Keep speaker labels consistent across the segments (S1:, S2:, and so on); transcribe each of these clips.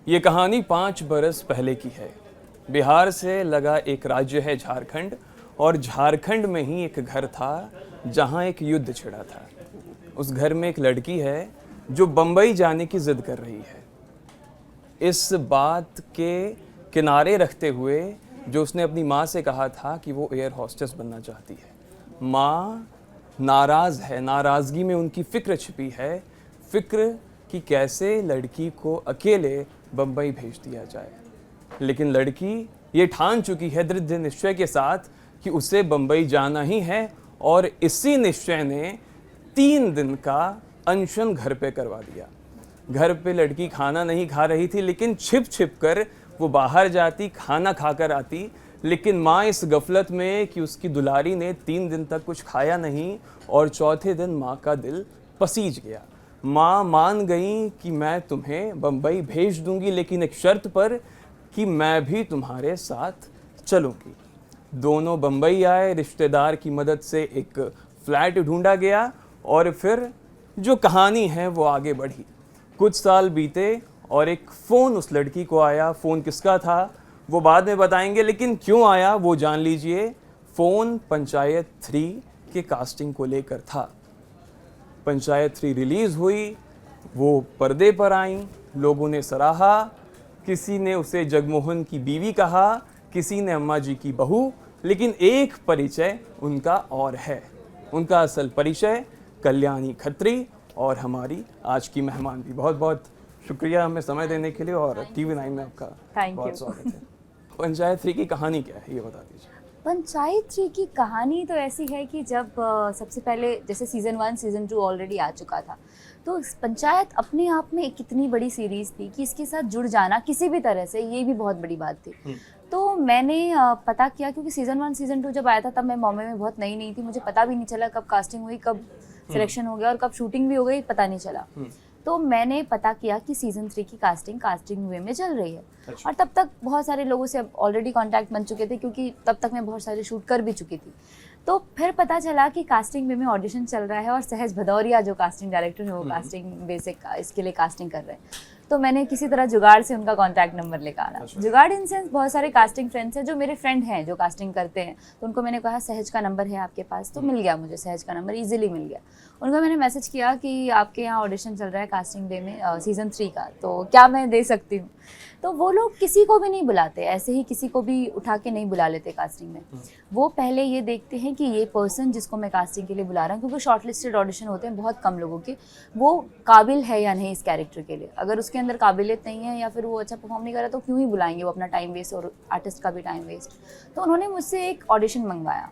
S1: ये कहानी 5 बरस पहले की है। बिहार से लगा एक राज्य है झारखंड, और झारखंड में ही एक घर था जहाँ एक युद्ध छिड़ा था। उस घर में एक लड़की है जो बम्बई जाने की जिद कर रही है। इस बात के किनारे रखते हुए जो उसने अपनी माँ से कहा था कि वो एयर होस्टेस बनना चाहती है। माँ नाराज़ है, नाराज़गी में उनकी फ़िक्र छिपी है, फ़िक्र कि कैसे लड़की को अकेले बम्बई भेज दिया जाए। लेकिन लड़की ये ठान चुकी है दृढ़ निश्चय के साथ कि उसे बम्बई जाना ही है, और इसी निश्चय ने 3 दिन का अनशन घर पे करवा दिया। घर पे लड़की खाना नहीं खा रही थी, लेकिन छिप छिप कर वो बाहर जाती, खाना खाकर आती। लेकिन माँ इस गफलत में कि उसकी दुलारी ने 3 दिन तक कुछ खाया नहीं, और चौथे दिन माँ का दिल पसीज गया। माँ मान गई कि मैं तुम्हें बम्बई भेज दूंगी, लेकिन एक शर्त पर कि मैं भी तुम्हारे साथ चलूंगी। दोनों बम्बई आए, रिश्तेदार की मदद से एक फ्लैट ढूंढा गया, और फिर जो कहानी है वो आगे बढ़ी। कुछ साल बीते और एक फ़ोन उस लड़की को आया। फ़ोन किसका था वो बाद में बताएंगे, लेकिन क्यों आया वो जान लीजिए। फ़ोन पंचायत 3 के कास्टिंग को लेकर था। पंचायत 3 रिलीज़ हुई, वो पर्दे पर आईं, लोगों ने सराहा। किसी ने उसे जगमोहन की बीवी कहा, किसी ने अम्मा जी की बहू, लेकिन एक परिचय उनका और है। उनका असल परिचय कल्याणी खत्री, और हमारी आज की मेहमान भी। बहुत बहुत शुक्रिया हमें समय देने के लिए, और TV9 में आपका बहुत स्वागत है। पंचायत 3 की कहानी क्या है ये बता दीजिए।
S2: पंचायत 3 की कहानी तो ऐसी है कि जब सबसे पहले जैसे सीज़न 1 सीज़न 2 ऑलरेडी आ चुका था, तो पंचायत अपने आप में एक कितनी बड़ी सीरीज़ थी कि इसके साथ जुड़ जाना किसी भी तरह से ये भी बहुत बड़ी बात थी। तो मैंने पता किया, क्योंकि सीज़न 1 सीज़न 2 जब आया था तब मैं बॉम्बे में बहुत नई थी, मुझे पता भी नहीं चला कब कास्टिंग हुई, कब सिलेक्शन हो गया और कब शूटिंग भी हो गई, पता नहीं चला। तो मैंने पता किया कि सीज़न 3 की कास्टिंग वे में चल रही है। अच्छा। और तब तक बहुत सारे लोगों से ऑलरेडी कांटेक्ट बन चुके थे, क्योंकि तब तक मैं बहुत सारे शूट कर भी चुकी थी। तो फिर पता चला कि कास्टिंग वे में ऑडिशन चल रहा है, और सहज भदौरिया जो कास्टिंग डायरेक्टर है वो कास्टिंग वे से इसके लिए कास्टिंग कर रहे हैं। तो मैंने किसी तरह जुगाड़ से उनका कांटेक्ट नंबर लेकर आना। अच्छा। जुगाड़ इन सेंस बहुत सारे कास्टिंग फ्रेंड्स हैं जो मेरे फ्रेंड हैं जो कास्टिंग करते हैं, तो उनको मैंने कहा सहज का नंबर है आपके पास, तो मिल गया मुझे सहज का नंबर, इजीली मिल गया। उनको मैंने मैसेज किया कि आपके यहाँ ऑडिशन चल रहा है कास्टिंग डे में सीज़न 3 का, तो क्या मैं दे सकती हूँ। तो वो लोग किसी को भी नहीं बुलाते, ऐसे ही किसी को भी उठा के नहीं बुला लेते कास्टिंग में। वो पहले ये देखते हैं कि ये पर्सन जिसको मैं कास्टिंग के लिए बुला रहा हूँ, क्योंकि शॉर्ट लिस्टेड ऑडिशन होते हैं बहुत कम लोगों के, वो काबिल है या नहीं इस कैरेक्टर के लिए। अगर उसके अंदर काबिलियत नहीं है या फिर वो अच्छा परफॉर्म नहीं कर रहा, तो क्यों ही बुलाएंगे, वो अपना टाइम वेस्ट और आर्टिस्ट का भी टाइम वेस्ट। तो उन्होंने मुझसे एक ऑडिशन मंगवाया।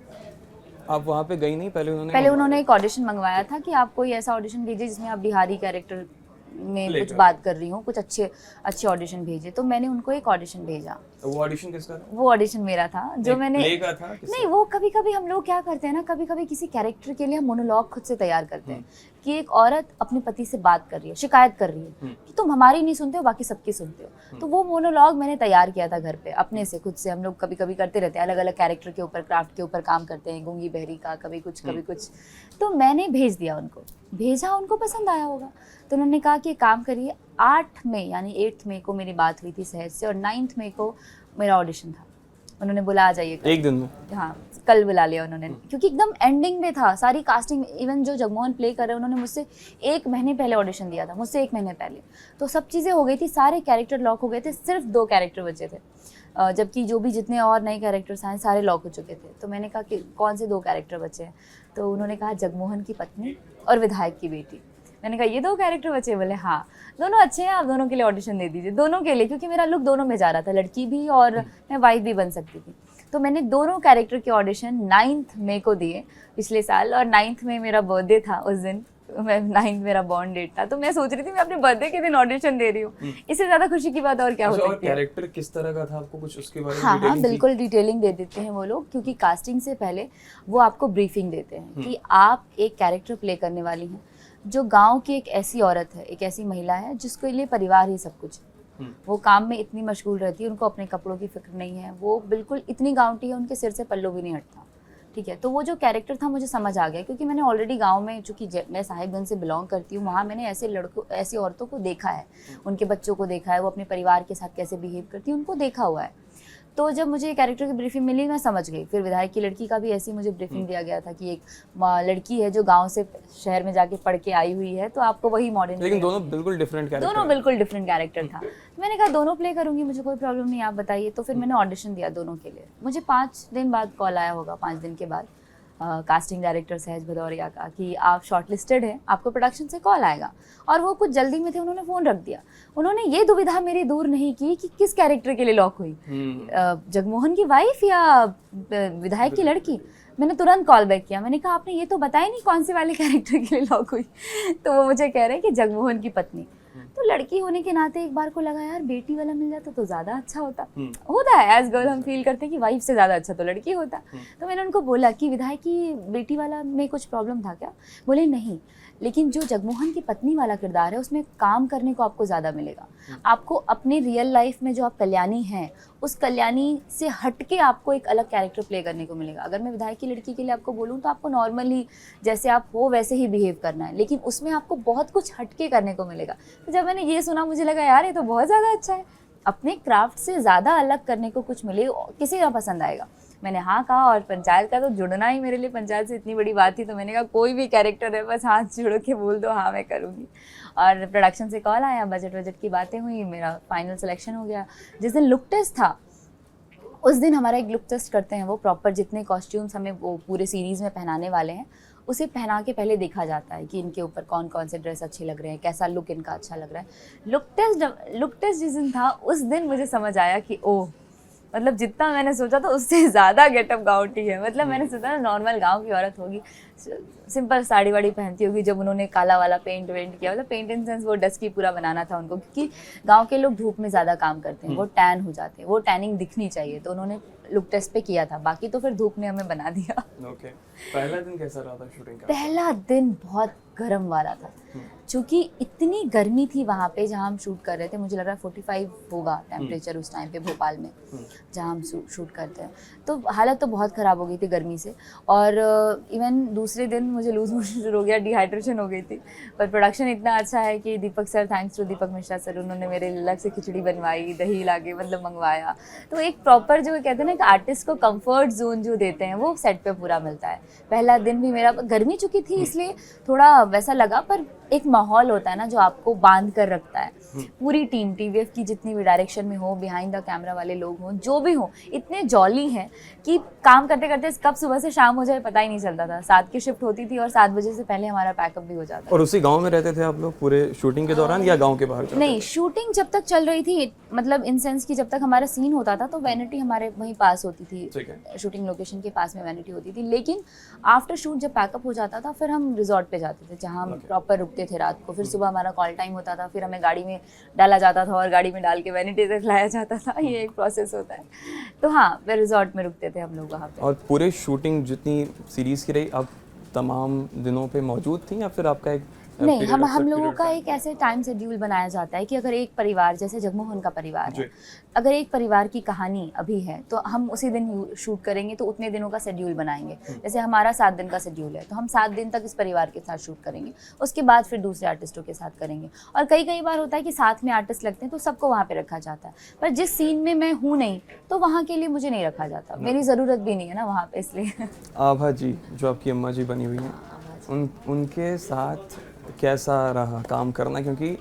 S1: आप वहाँ पे गई नहीं? पहले
S2: उन्होंने एक ऑडिशन मंगवाया था कि आप कोई ऐसा ऑडिशन भेजिए जिसमें आप बिहारी कैरेक्टर में कुछ बात कर रही हूँ, कुछ अच्छे ऑडिशन भेजे। तो मैंने उनको एक ऑडिशन भेजा।
S1: वो ऑडिशन किसका था?
S2: वो ऑडिशन मेरा था, जो मैंने
S1: प्ले का था?
S2: नहीं, वो कभी कभी हम लोग क्या करते हैं ना, कभी कभी किसी कैरेक्टर के लिए हम मोनोलॉग खुद से तैयार करते हैं कि एक औरत अपने पति से बात कर रही है, शिकायत कर रही है कि तुम हमारी नहीं सुनते हो, बाकी सबकी सुनते हो। तो वो मोनोलॉग मैंने तैयार किया था घर पे अपने से, खुद से। हम लोग कभी कभी करते रहते हैं, अलग अलग कैरेक्टर के ऊपर, क्राफ्ट के ऊपर काम करते हैं, गूंगी बहरी का, कभी कुछ कभी कुछ। तो मैंने भेज दिया उनको, भेजा, उनको पसंद आया होगा। तो उन्होंने कहा कि काम करिए, 8 मई यानी 8 मई को मेरी बात हुई थी सहज से, और 9 मई को मेरा ऑडिशन था। उन्होंने बोला आ जाइए
S1: एक दिन में।
S2: हाँ, कल बुला लिया उन्होंने, क्योंकि एकदम एंडिंग में था सारी कास्टिंग। इवन जो जगमोहन प्ले कर रहे हैं, उन्होंने मुझसे 1 महीने पहले ऑडिशन दिया था, मुझसे 1 महीने पहले। तो सब चीज़ें हो गई थी, सारे कैरेक्टर लॉक हो गए थे, सिर्फ 2 कैरेक्टर बचे थे, जबकि जो भी जितने और नए कैरेक्टर्स आए सारे लॉक हो चुके थे। तो मैंने कहा कि कौन से 2 कैरेक्टर बचे हैं? तो उन्होंने कहा जगमोहन की पत्नी और विधायक की बेटी। मैंने कहा ये 2 कैरेक्टर बचे? बोले हाँ, दोनों अच्छे हैं, आप दोनों के लिए ऑडिशन दे दीजिए। दोनों के लिए, क्योंकि मेरा लुक दोनों में जा रहा था, लड़की भी और मैं वाइफ भी बन सकती थी। तो मैंने दोनों कैरेक्टर के ऑडिशन 9 मई को दिए पिछले साल, और 9 मई मेरा बर्थडे था उस दिन, मैं 9 मेरा बॉर्न डेट था। तो मैं सोच रही थी मैं अपने बर्थडे के दिन ऑडिशन दे रही हूँ, इससे ज़्यादा खुशी की बात और क्या हो सकती है।
S1: कैरेक्टर किस तरह का था, आपको कुछ उसके बारे में?
S2: हाँ, बिल्कुल डिटेलिंग दे देते हैं वो लोग, क्योंकि कास्टिंग से पहले वो आपको ब्रीफिंग देते हैं कि आप एक कैरेक्टर प्ले करने वाली हैं जो गांव की एक ऐसी औरत है, एक ऐसी महिला है जिसके लिए परिवार ही सब कुछ है। वो काम में इतनी मशगूल रहती है, उनको अपने कपड़ों की फिक्र नहीं है, वो बिल्कुल इतनी गांवटी है, उनके सिर से पल्लू भी नहीं हटता। ठीक है, तो वो जो कैरेक्टर था मुझे समझ आ गया, क्योंकि मैंने ऑलरेडी गांव में, चूंकि मैं साहिबगंज से बिलोंग करती हूँ, वहाँ मैंने ऐसे लड़कों, ऐसी औरतों को देखा है, उनके बच्चों को देखा है, वो अपने परिवार के साथ कैसे बिहेव करती है उनको देखा हुआ है। तो जब मुझे ये कैरेक्टर की ब्रीफिंग मिली मैं समझ गई। फिर विधायक की लड़की का भी ऐसी मुझे ब्रीफिंग दिया गया था कि एक लड़की है जो गांव से शहर में जाके पढ़ के आई हुई है, तो आपको वही मॉडर्न,
S1: लेकिन दोनों बिल्कुल डिफरेंट कैरेक्टर,
S2: दोनों बिल्कुल डिफरेंट कैरेक्टर था। मैंने कहा दोनों प्ले करूंगी, मुझे कोई प्रॉब्लम नहीं, आप बताइए। तो फिर मैंने ऑडिशन दिया दोनों के लिए। मुझे 5 दिन बाद कॉल आया होगा, 5 दिन के बाद कास्टिंग डायरेक्टर सहज भदौरिया का कि आप शॉर्टलिस्टेड हैं, आपको प्रोडक्शन से कॉल आएगा। और वो कुछ जल्दी में थे, उन्होंने फ़ोन रख दिया। उन्होंने ये दुविधा मेरी दूर नहीं की कि किस कैरेक्टर के लिए लॉक हुई, जगमोहन की वाइफ या विधायक की लड़की। मैंने तुरंत कॉल बैक किया, मैंने कहा आपने ये तो बताया नहीं कौन से वाले कैरेक्टर के लिए लॉक हुई। तो वो मुझे कह रहे हैं कि जगमोहन की पत्नी। तो लड़की होने के नाते एक बार को लगा यार बेटी वाला मिल जाता तो ज़्यादा अच्छा होता है। एज गर्ल हम फील करते हैं कि वाइफ से ज़्यादा अच्छा तो लड़की होता। तो मैंने उनको बोला कि विधायक की बेटी वाला में कुछ प्रॉब्लम था क्या? बोले नहीं, लेकिन जो जगमोहन की पत्नी वाला किरदार है उसमें काम करने को आपको ज़्यादा मिलेगा। आपको अपने रियल लाइफ में जो आप कल्याणी हैं उस कल्याणी से हटके आपको एक अलग कैरेक्टर प्ले करने को मिलेगा। अगर मैं विधायक की लड़की के लिए आपको बोलूँ तो आपको नॉर्मली जैसे आप हो वैसे ही बिहेव करना है, लेकिन उसमें आपको बहुत कुछ हटके करने को मिलेगा। तो जब मैंने ये सुना मुझे लगा यार ये तो बहुत ज़्यादा अच्छा है, अपने क्राफ्ट से ज़्यादा अलग करने को कुछ मिले, किसी का पसंद आएगा। मैंने हाँ कहा, और पंचायत का तो जुड़ना ही मेरे लिए पंचायत से इतनी बड़ी बात थी। तो मैंने कहा कोई भी कैरेक्टर है बस हाथ जोड़ के बोल दो हाँ मैं करूँगी। और प्रोडक्शन से कॉल आया, बजट की बातें हुई, मेरा फाइनल सिलेक्शन हो गया। जिस दिन लुक टेस्ट था उस दिन हमारा एक लुक टेस्ट करते हैं, वो प्रॉपर जितने कॉस्ट्यूम्स हमें वो पूरे सीरीज़ में पहनाने वाले हैं उसे पहना के पहले देखा जाता है कि इनके ऊपर कौन कौन से ड्रेस अच्छे लग रहे हैं, कैसा लुक इनका अच्छा लग रहा है। लुक टेस्ट जिस दिन था उस दिन मुझे समझ आया कि ओह, मतलब जितना मैंने सोचा था उससे ज़्यादा गेटअप गाँवटी है। मतलब मैंने सोचा ना नॉर्मल गांव की औरत होगी, सिंपल साड़ी वाड़ी पहनती होगी। जब उन्होंने काला वाला पेंट वेंट किया, मतलब पेंट इन सेंस वो डस्की पूरा बनाना था उनको, क्योंकि गांव के लोग धूप में ज़्यादा काम करते हैं, वो टैन हो जाते हैं, वो टैनिंग दिखनी चाहिए। तो उन्होंने लुक टेस्ट पे किया था, बाकी तो फिर धूप ने हमें बना दिया।
S1: ओके। पहला दिन कैसा रहा था शूटिंग का?
S2: पहला दिन बहुत गर्म वाला था, क्योंकि इतनी गर्मी थी वहाँ पे जहाँ हम शूट कर रहे थे। मुझे लग रहा है 45 होगा टेम्परेचर उस टाइम पे भोपाल में जहाँ हम शूट करते हैं। तो हालत तो बहुत ख़राब हो गई थी गर्मी से। और इवन दूसरे दिन मुझे लूज मोशन शुरू हो गया, डिहाइड्रेशन हो गई थी। पर प्रोडक्शन इतना अच्छा है कि Deepak sir, thanks to Deepak Mishra sir, उन्होंने मेरे अलग से खिचड़ी बनवाई, दही लाके मतलब मंगवाया। तो एक प्रॉपर जो कहते हैं ना कि आर्टिस्ट को कंफर्ट जोन जो देते हैं वो सेट पे पूरा मिलता है। पहला दिन भी मेरा, गर्मी चुकी थी इसलिए थोड़ा वैसा लगा, पर एक माहौल होता है ना जो आपको बांध कर रखता है। पूरी टीम टीवीएफ की जितनी भी डायरेक्शन में हो, बिहाइंड द कैमरा वाले लोग हों, जो भी हो, इतने जॉली हैं कि काम करते करते कब सुबह से शाम हो जाए पता ही नहीं चलता था। 7 की शिफ्ट होती थी और 7 बजे से पहले हमारा पैकअप भी हो जाता था।
S1: और उसी गांव में रहते थे आप लोग पूरे शूटिंग के दौरान या गांव के बाहर?
S2: नहीं, शूटिंग जब तक चल रही थी, मतलब इन सेंस की जब तक हमारा सीन होता था तो वैनिटी हमारे वहीं पास होती थी, शूटिंग लोकेशन के पास में वैनिटी होती थी। लेकिन आफ्टर शूट जब पैकअप हो जाता था फिर हम रिजॉर्ट पे जाते थे जहाँ हम प्रॉपर रुकते थे रात को। फिर सुबह हमारा कॉल टाइम होता था, फिर हमें गाड़ी में डाला जाता था और गाड़ी में डाल के वैनिटी तक लाया जाता था। ये एक प्रोसेस होता है। तो हाँ, फिर रिजॉर्ट में रुकते थे हम लोग वहाँ पे।
S1: और पूरे शूटिंग जितनी सीरीज़ की रही, आप तमाम दिनों पे मौजूद थी या फिर आपका एक
S2: नहीं, हम लोगों का एक ऐसे टाइम शेड्यूल बनाया जाता है कि अगर एक परिवार, जैसे जगमोहन का परिवार है, अगर एक परिवार की कहानी अभी है तो हम उसी दिन शूट करेंगे, तो उतने दिनों का शेड्यूल बनाएंगे। जैसे हमारा 7 दिन का शेड्यूल है तो हम 7 दिन तक इस परिवार के साथ शूट करेंगे, उसके बाद फिर दूसरे आर्टिस्टों के साथ करेंगे। और कई बार होता है कि साथ में आर्टिस्ट लगते हैं तो सबको वहाँ पर रखा जाता है, पर जिस सीन में मैं हूँ नहीं तो वहाँ के लिए मुझे नहीं रखा जाता, मेरी ज़रूरत भी नहीं है ना वहाँ पर, इसलिए।
S1: आभा जी जो आपकी अम्मा जी बनी हुई हैं, उनके साथ कैसा रहा काम करना? क्योंकि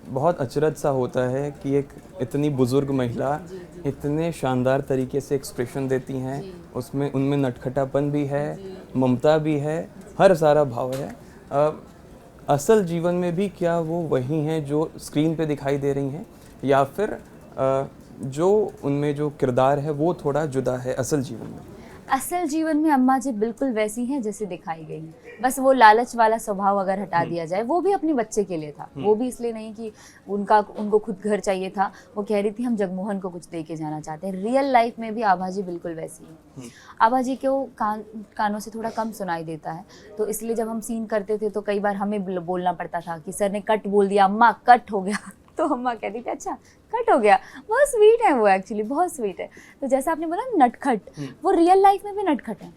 S1: बहुत अचरज सा होता है कि एक इतनी बुज़ुर्ग महिला इतने शानदार तरीके से एक्सप्रेशन देती हैं, उसमें उनमें नटखटापन भी है, ममता भी है, हर सारा भाव है। असल जीवन में भी क्या वो वही हैं जो स्क्रीन पे दिखाई दे रही हैं, या फिर जो उनमें जो किरदार है वो थोड़ा जुदा है असल जीवन में?
S2: असल जीवन में अम्मा जी बिल्कुल वैसी हैं जैसे दिखाई गई हैं। बस वो लालच वाला स्वभाव अगर हटा दिया जाए, वो भी अपने बच्चे के लिए था, वो भी इसलिए नहीं कि उनको खुद घर चाहिए था। वो कह रही थी हम जगमोहन को कुछ दे के जाना चाहते हैं। रियल लाइफ में भी आभा जी बिल्कुल वैसी है। आभा जी को कानों से थोड़ा कम सुनाई देता है, तो इसलिए जब हम सीन करते थे तो कई बार हमें बोलना पड़ता था कि सर ने कट बोल दिया, अम्मा कट हो गया। तो अम्मा कहती थी अच्छा कट हो गया। बहुत स्वीट है वो, एक्चुअली बहुत स्वीट है। तो जैसा आपने बोला नटखट, वो रियल लाइफ में भी नटखट है।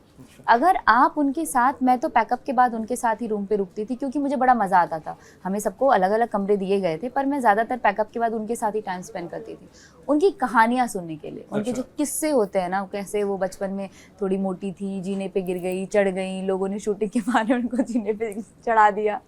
S2: अगर आप उनके साथ, मैं तो पैकअप के बाद उनके साथ ही रूम पे रुकती थी क्योंकि मुझे बड़ा मज़ा आता था। हमें सबको अलग अलग कमरे दिए गए थे, पर मैं ज़्यादातर पैकअप के बाद उनके साथ ही टाइम स्पेंड करती थी, उनकी कहानियाँ सुनने के लिए। उनके जो किस्से होते हैं ना, कैसे वो बचपन में थोड़ी मोटी थी, जीने पे गिर गई, चढ़ गई, लोगों ने शूटिंग के बहाने उनको जीने पे चढ़ा दिया,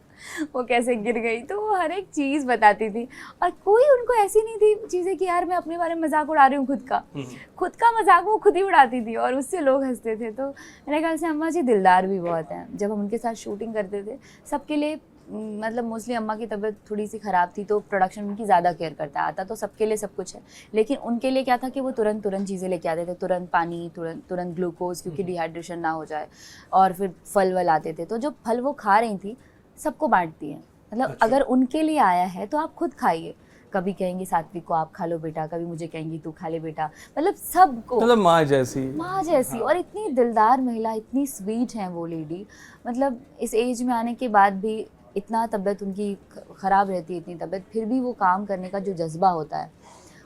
S2: वो कैसे गिर गई, तो वो हर एक चीज़ बताती थी। और कोई उनको ऐसी नहीं थी चीज़ें कि यार मैं अपने बारे में मजाक उड़ा रही हूँ, खुद का मजाक वो खुद ही उड़ाती थी और उससे लोग हंसते थे। तो मेरे ख्याल से अम्मा जी दिलदार भी बहुत हैं। जब हम उनके साथ शूटिंग करते थे, सबके लिए मतलब मोस्टली अम्मा की तबीयत थोड़ी सी ख़राब थी, तो प्रोडक्शन उनकी ज़्यादा केयर करता आता, तो सबके लिए सब कुछ है। लेकिन उनके लिए क्या था कि वो तुरंत चीज़ें लेके आते थे, तुरंत पानी, तुरंत ग्लूकोज, क्योंकि डिहाइड्रेशन ना हो जाए, और फिर फल वल आते थे। तो जो फल वो खा रही थी सबको बांटती हैं, मतलब अगर उनके लिए आया है तो आप खुद खाइए। कभी कहेंगी सात्विक को आप खा लो बेटा, कभी मुझे कहेंगी तू खा ले बेटा, मतलब सबको,
S1: मतलब माँ जैसी।
S2: माँ जैसी। और इतनी दिलदार महिला, इतनी स्वीट हैं वो लेडी। मतलब इस एज में आने के बाद भी इतना तबीयत उनकी ख़राब रहती है, इतनी तबीयत, फिर भी वो काम करने का जो जज्बा होता है।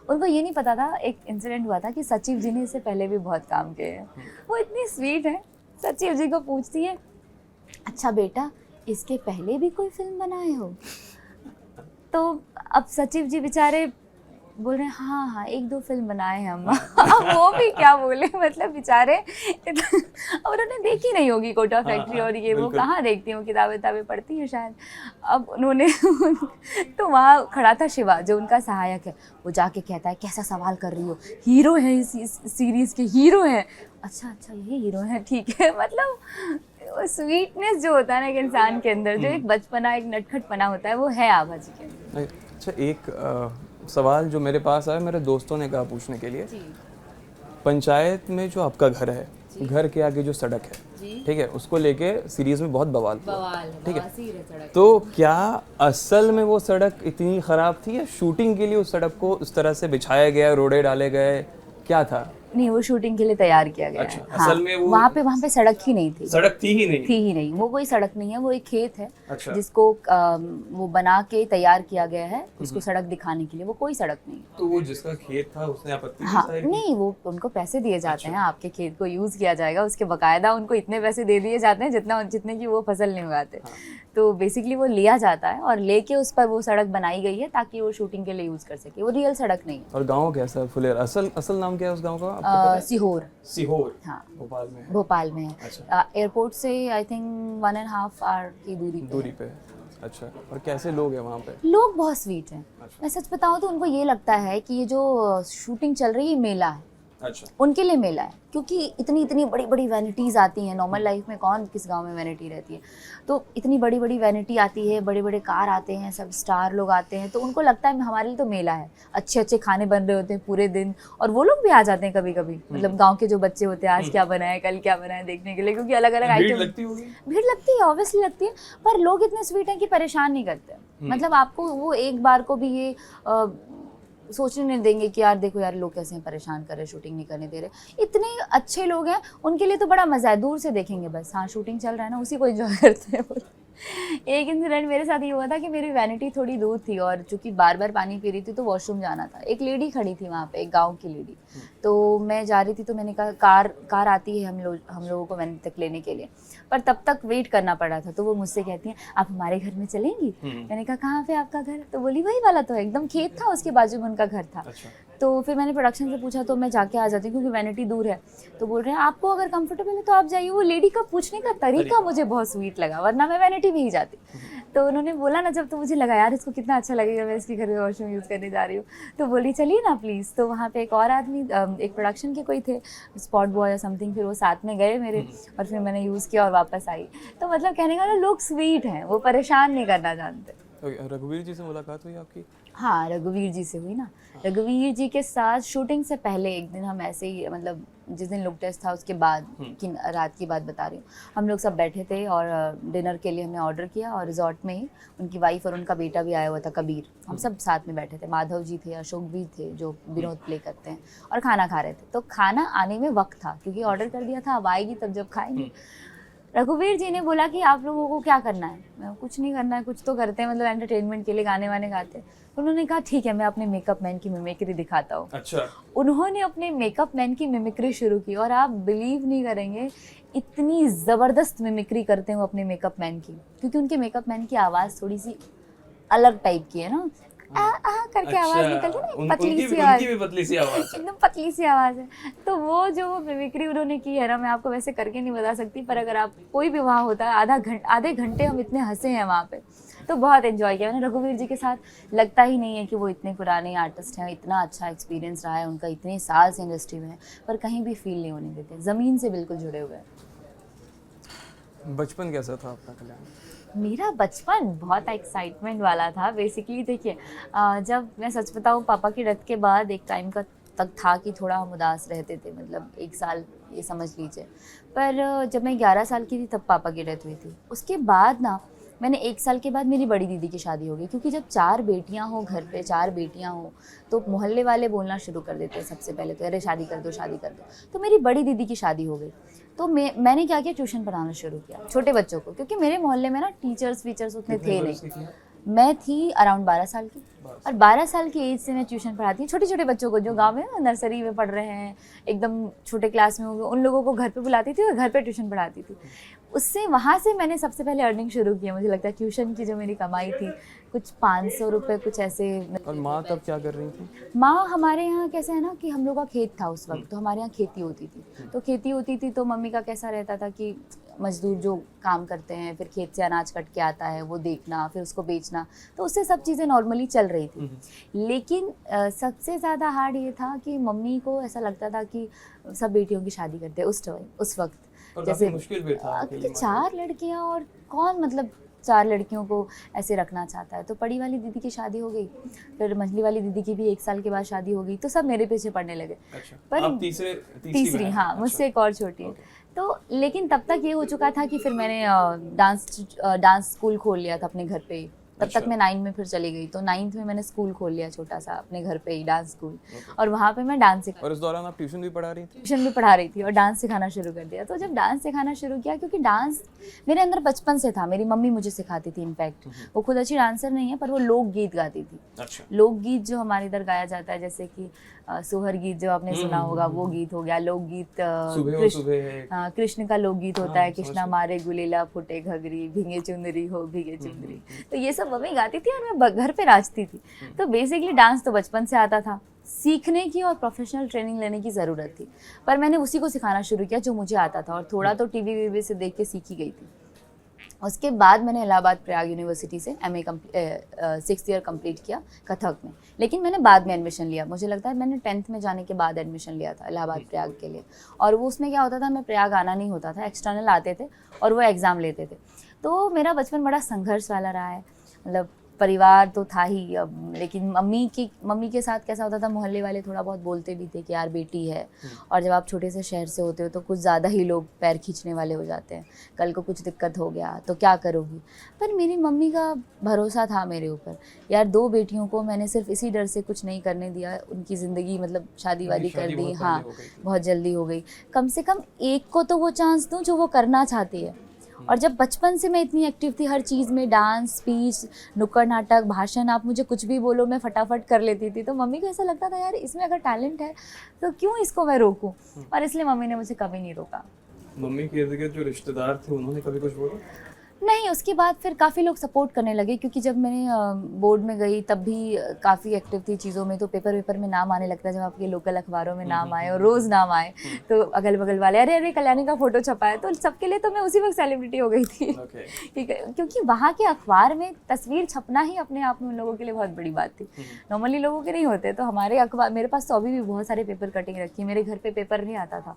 S2: उनको ये नहीं पता था, एक इंसिडेंट हुआ था कि सचिव जी ने इससे पहले भी बहुत काम किए हैं। वो इतनी स्वीट है, सचिव जी को पूछती है, अच्छा बेटा इसके पहले भी कोई फिल्म बनाए हो? तो अब सचिव जी बेचारे बोल रहे हैं हाँ 1-2 फिल्म बनाए हैं अम्मा। अब वो भी क्या बोले, मतलब बेचारे अब उन्होंने देखी नहीं होगी कोटा फैक्ट्री और ये, वो कहाँ देखती हूँ, किताबें पढ़ती हैं शायद। अब उन्होंने तो वहाँ खड़ा था शिवा जो उनका सहायक है, वो जाके कहता है कैसा सवाल कर रही हो, हीरो है इस सीरीज़ के, हीरो हैं। अच्छा ये हीरो है, ठीक है। मतलब वो स्वीटनेस जो होता है ना एक इंसान के अंदर, जो एक बचपना, एक नटखटपना होता है, वो है आभा जी के अंदर।
S1: अच्छा, एक सवाल जो मेरे पास आया, मेरे दोस्तों ने कहा पूछने के लिए, पंचायत में जो आपका घर है, घर के आगे जो सड़क है, ठीक है, उसको लेके सीरीज में बहुत बवाल ठीक है, तो क्या असल में वो सड़क इतनी खराब थी या शूटिंग के लिए उस सड़क को उस तरह से बिछाया गया, रोड़े डाले गए, क्या था?
S2: नहीं, वो शूटिंग के लिए तैयार किया गया है। हाँ,
S1: असल में वो
S2: वहाँ पे सड़क ही नहीं थी,
S1: सड़क थी ही नहीं,
S2: वो कोई सड़क नहीं है, वो एक खेत है।
S1: अच्छा।
S2: जिसको वो बना के तैयार किया गया है उसको सड़क दिखाने के लिए, वो कोई सड़क नहीं।
S1: तो वो जिसका खेत था उसने आपत्ति
S2: हाँ नहीं, वो उनको पैसे दिए जाते हैं, आपके खेत को यूज किया जाएगा, उसके बकायदा उनको इतने पैसे दे दिए जाते हैं जितने की वो फसल नहीं उगाते। तो बेसिकली वो लिया जाता है और लेके उस पर वो सड़क बनाई गई है ताकि वो शूटिंग के लिए यूज कर सके, वो रियल सड़क नहीं है।
S1: और गाँव कैसा? फुलेर असल नाम क्या है उस गाँव का आपको पता है? सीहोर। हाँ, भोपाल में है।
S2: अच्छा। एयरपोर्ट से आई थिंक 1.5 आवर की दूरी पे।
S1: अच्छा, और कैसे लोग हैं वहाँ पे?
S2: लोग बहुत स्वीट हैं। अच्छा। मैं सच बताऊँ तो उनको ये लगता है कि ये जो शूटिंग चल रही है मेला है। अच्छा। उनके लिए मेला है, क्योंकि इतनी बड़ी वैनिटीज़ आती हैं। नॉर्मल लाइफ में कौन किस गांव में वैनिटी रहती है, तो इतनी बड़ी वैनिटी आती है, बड़े कार आते हैं, सब स्टार लोग आते हैं, तो उनको लगता है हमारे लिए तो मेला है। अच्छे खाने बन रहे होते हैं पूरे दिन, और वो लोग भी आ जाते हैं कभी मतलब गाँव के जो बच्चे होते हैं, आज क्या बनाए कल क्या बनाए देखने के लिए, क्योंकि अलग अलग आइटम। भीड़ लगती है, ऑब्वियसली लगती है, पर लोग इतने स्वीट हैं कि परेशान नहीं करते। मतलब आपको वो एक बार को भी ये सोचने नहीं देंगे कि यार देखो यार लोग कैसे हैं, परेशान कर रहे, शूटिंग नहीं करने दे रहे। इतने अच्छे लोग हैं, उनके लिए तो बड़ा मज़ा है, दूर से देखेंगे बस, हाँ शूटिंग चल रहा है ना, उसी को एंजॉय करते हैं। एक इंसिडेंट मेरे साथ ये हुआ था कि मेरी वैनिटी थोड़ी दूर थी और चूंकि बार पानी पी रही थी तो वॉशरूम जाना था। एक लेडी खड़ी थी वहाँ पे, एक गांव की लेडी, तो मैं जा रही थी, तो मैंने कहा कार आती है हम लोगों को वैनिटी तक लेने के लिए, पर तब तक वेट करना पड़ा था। तो वो मुझसे कहती हैं आप हमारे घर में चलेंगी? मैंने कहा कहाँ पे आपका घर? तो बोली वही वाला तो है, एकदम खेत था उसके बाजू में उनका घर था। अच्छा। तो फिर मैंने प्रोडक्शन से पूछा तो मैं जाके आ जाती हूँ क्योंकि वैनिटी दूर है। तो बोल रहे हैं आपको अगर कंफर्टेबल है तो आप जाइए। वो लेडी का पूछने का तरीका मुझे बहुत स्वीट लगा, वरना मैं वैनिटी भी ही जाती। तो उन्होंने बोला ना जब, तो मुझे लगा यार इसको कितना अच्छा लगेगा, मैं इसके घर में वॉशरूम यूज़ करने जा रही हूँ। तो बोली चलिए ना प्लीज़। तो वहाँ पे एक और आदमी, एक प्रोडक्शन के कोई थे, स्पॉट बॉय या समथिंग, फिर वो साथ में गए मेरे, और फिर मैंने यूज़ किया और वापस आई। तो मतलब कहने का लोग स्वीट हैं, वो परेशान नहीं करना जानते।
S1: रघुवीर जी से मुलाकात हुई आपकी?
S2: हाँ, रघुवीर जी से हुई ना। रघुवीर जी के साथ शूटिंग से पहले एक दिन हम ऐसे ही, मतलब जिस दिन लुक टेस्ट था उसके बाद की रात की बात बता रही हूँ, हम लोग सब बैठे थे और डिनर के लिए हमने ऑर्डर किया, और रिजॉर्ट में ही उनकी वाइफ और उनका बेटा भी आया हुआ था, कबीर। हम सब साथ में बैठे थे, माधव जी थे, अशोक भी थे जो विनोद प्ले करते हैं, और खाना खा रहे थे। तो खाना आने में वक्त था क्योंकि ऑर्डर कर दिया था, अब आएगी तब जब खाएंगे। रघुवीर जी ने बोला कि आप लोगों को क्या करना है। मैं कुछ नहीं करना है, कुछ तो करते हैं, मतलब एंटरटेनमेंट के लिए गाने वाने गाते हैं। उन्होंने कहा ठीक है, मैं अपने मेकअप मैन की मिमिक्री दिखाता हूँ।
S1: अच्छा।
S2: उन्होंने अपने मेकअप मैन की मिमिक्री शुरू की और आप बिलीव नहीं करेंगे, इतनी ज़बरदस्त मिमिक्री करते हैं वो अपने मेकअप मैन की, क्योंकि उनके मेकअप मैन की आवाज़ थोड़ी सी अलग टाइप की है ना, आ करके आवाज़ निकलती है ना, पतली सी आवाज़,
S1: उनकी भी पतली सी आवाज़ है।
S2: एकदम पतली सी आवाज़ है। तो वो जो मिमिक्री उन्होंने की है ना, मैं आपको वैसे करके नहीं बता सकती, पर अगर आप कोई भी वहाँ होता है, आधे घंटे हम इतने हंसे हैं वहाँ पे, तो बहुत एंजॉय किया मैंने रघुवीर जी के साथ। लगता ही नहीं है कि वो इतने पुराने आर्टिस्ट हैं, इतना अच्छा एक्सपीरियंस रहा है उनका, इतने साल से इंडस्ट्री में है, पर कहीं भी फील नहीं होने देते, ज़मीन से बिल्कुल जुड़े हुए हैं।
S1: बचपन कैसा था आपका कल्याण?
S2: मेरा बचपन बहुत एक्साइटमेंट वाला था। बेसिकली देखिए, जब मैं सच बताऊँ, पापा की डेथ के बाद एक टाइम का तक था कि थोड़ा हम उदास रहते थे, मतलब 1 साल ये समझ लीजिए। पर जब मैं 11 साल की थी तब पापा की डेथ हुई थी। उसके बाद ना मैंने 1 साल के बाद मेरी बड़ी दीदी की शादी हो गई, क्योंकि जब 4 बेटियां हो घर पे, 4 बेटियां हो, तो मोहल्ले वाले बोलना शुरू कर देते हैं सबसे पहले तो, अरे शादी कर दो, शादी कर दो। तो मेरी बड़ी दीदी की शादी हो गई, तो मैंने क्या किया, ट्यूशन पढ़ाना शुरू किया छोटे बच्चों को, क्योंकि मेरे मोहल्ले में ना टीचर्स वीचर्स उतने थे नहीं। मैं थी अराउंड 12 साल की, और 12 साल की एज से मैं ट्यूशन पढ़ाती हूँ छोटे छोटे बच्चों को, जो गांव में नर्सरी में पढ़ रहे हैं, एकदम छोटे क्लास में हो गए, उन लोगों को घर पे बुलाती थी और घर पे ट्यूशन पढ़ाती थी। उससे वहाँ से मैंने सबसे पहले अर्निंग शुरू की है। मुझे लगता है ट्यूशन की जो मेरी कमाई थी कुछ 500 रुपये कुछ ऐसे।
S1: और माँ तब क्या कर रही थी?
S2: माँ हमारे यहाँ कैसा है ना कि हम लोग का खेत था उस वक्त, तो हमारे यहाँ खेती होती थी, तो खेती होती थी तो मम्मी का कैसा रहता था कि मजदूर जो काम करते हैं, फिर खेत से अनाज कट के आता है वो देखना, फिर उसको बेचना, तो उससे सब चीज़ें नॉर्मली चल रही थी। लेकिन सबसे ज़्यादा हार्ड ये था कि मम्मी को ऐसा लगता था कि सब बेटियों की शादी करते हैं उस वक्त,
S1: जैसे मुश्किल भी था
S2: क्योंकि 4 लड़कियां, और कौन मतलब 4 लड़कियों को ऐसे रखना चाहता है। तो बड़ी वाली दीदी की शादी हो गई, फिर मंझली वाली दीदी की भी 1 साल के बाद शादी हो गई, तो सब मेरे पीछे पढ़ने लगे।
S1: अच्छा।
S2: पर
S1: आप तीसरी
S2: हाँ,
S1: अच्छा।
S2: मुझसे एक और छोटी है। तो लेकिन तब तक ये हो चुका था कि फिर मैंने डांस स्कूल खोल लिया था अपने घर पे ही। तब
S1: अच्छा।
S2: तक मैं 9 में फिर चली गई, तो 9th में मैंने स्कूल खोल लिया छोटा सा अपने घर पे ही, डांस स्कूल, और वहाँ पे मैं डांस
S1: और इस दौरान आप ट्यूशन भी पढ़ा रही थी?
S2: ट्यूशन भी पढ़ा रही थी और डांस सिखाना शुरू कर दिया। तो जब डांस सिखाना शुरू किया, क्योंकि डांस मेरे अंदर बचपन से था, मेरी मम्मी मुझे सिखाती थी। इनफैक्ट वो खुद अच्छी डांसर नहीं है, पर वो लोकगीत गाती थी।
S1: अच्छा।
S2: लोकगीत जो हमारे इधर गाया जाता है, जैसे कि सोहर गीत जो आपने सुना होगा, वो गीत हो गया। लोकगीत कृष्ण का लोकगीत होता है, कृष्णा मारे गुलेला फुटे घगरी, भीगे चुंदरी हो भीगे चुंदरी, तो ये सब मम्मी गाती थी और मैं घर पे नाचती थी। तो बेसिकली डांस तो बचपन से आता था, सीखने की और प्रोफेशनल ट्रेनिंग लेने की ज़रूरत थी, पर मैंने उसी को सिखाना शुरू किया जो मुझे आता था, और थोड़ा तो टीवी वीवी से देख के सीखी गई थी। उसके बाद मैंने इलाहाबाद प्रयाग यूनिवर्सिटी से MA 6th ईयर कंप्लीट किया कथक में, लेकिन मैंने बाद में एडमिशन लिया। मुझे लगता है मैंने 10th में जाने के बाद एडमिशन लिया था इलाहाबाद प्रयाग के लिए, और वो उसमें क्या होता था, मैं प्रयाग आना नहीं होता था, एक्सटर्नल आते थे और वो एग्ज़ाम लेते थे। तो मेरा बचपन बड़ा संघर्ष वाला रहा है, मतलब परिवार तो था ही, लेकिन मम्मी के साथ कैसा होता था, मोहल्ले वाले थोड़ा बहुत बोलते भी थे कि यार बेटी है, और जब आप छोटे से शहर से होते हो तो कुछ ज़्यादा ही लोग पैर खींचने वाले हो जाते हैं, कल को कुछ दिक्कत हो गया तो क्या करोगी। पर मेरी मम्मी का भरोसा था मेरे ऊपर, यार 2 बेटियों को मैंने सिर्फ इसी डर से कुछ नहीं करने दिया, उनकी ज़िंदगी मतलब शादी वादी कर दी, हाँ बहुत जल्दी हो गई, कम से कम एक को तो वो चांस दूँ जो वो करना चाहती है। और जब बचपन से मैं इतनी एक्टिव थी हर चीज़ में, डांस, स्पीच, नुक्कड़ नाटक, भाषण, आप मुझे कुछ भी बोलो मैं फटाफट कर लेती थी। तो मम्मी को ऐसा लगता था यार इसमें अगर टैलेंट है तो क्यों इसको मैं रोकूं, और इसलिए मम्मी ने मुझे कभी नहीं रोका।
S1: मम्मी के इर्द गिर्द जो रिश्तेदार थे उन्होंने कभी कुछ बोला?
S2: नहीं, उसके बाद फिर काफ़ी लोग सपोर्ट करने लगे, क्योंकि जब मैंने बोर्ड में गई तब भी काफ़ी एक्टिव थी चीज़ों में, तो पेपर में नाम आने लगता है, जब आपके लोकल अखबारों में नाम आए और रोज़ नाम आए, तो अगल बगल वाले अरे अरे कल्याणी का फ़ोटो छपा है, तो सबके लिए तो मैं उसी वक्त सेलिब्रिटी हो गई थी। क्योंकि वहाँ के अखबार में तस्वीर छपना ही अपने आप में उन लोगों के लिए बहुत बड़ी बात थी, नॉर्मली लोगों के नहीं होते। तो हमारे अखबार, मेरे पास तो अभी भी बहुत सारे पेपर कटिंग रखी है, मेरे घर पे पेपर नहीं आता था।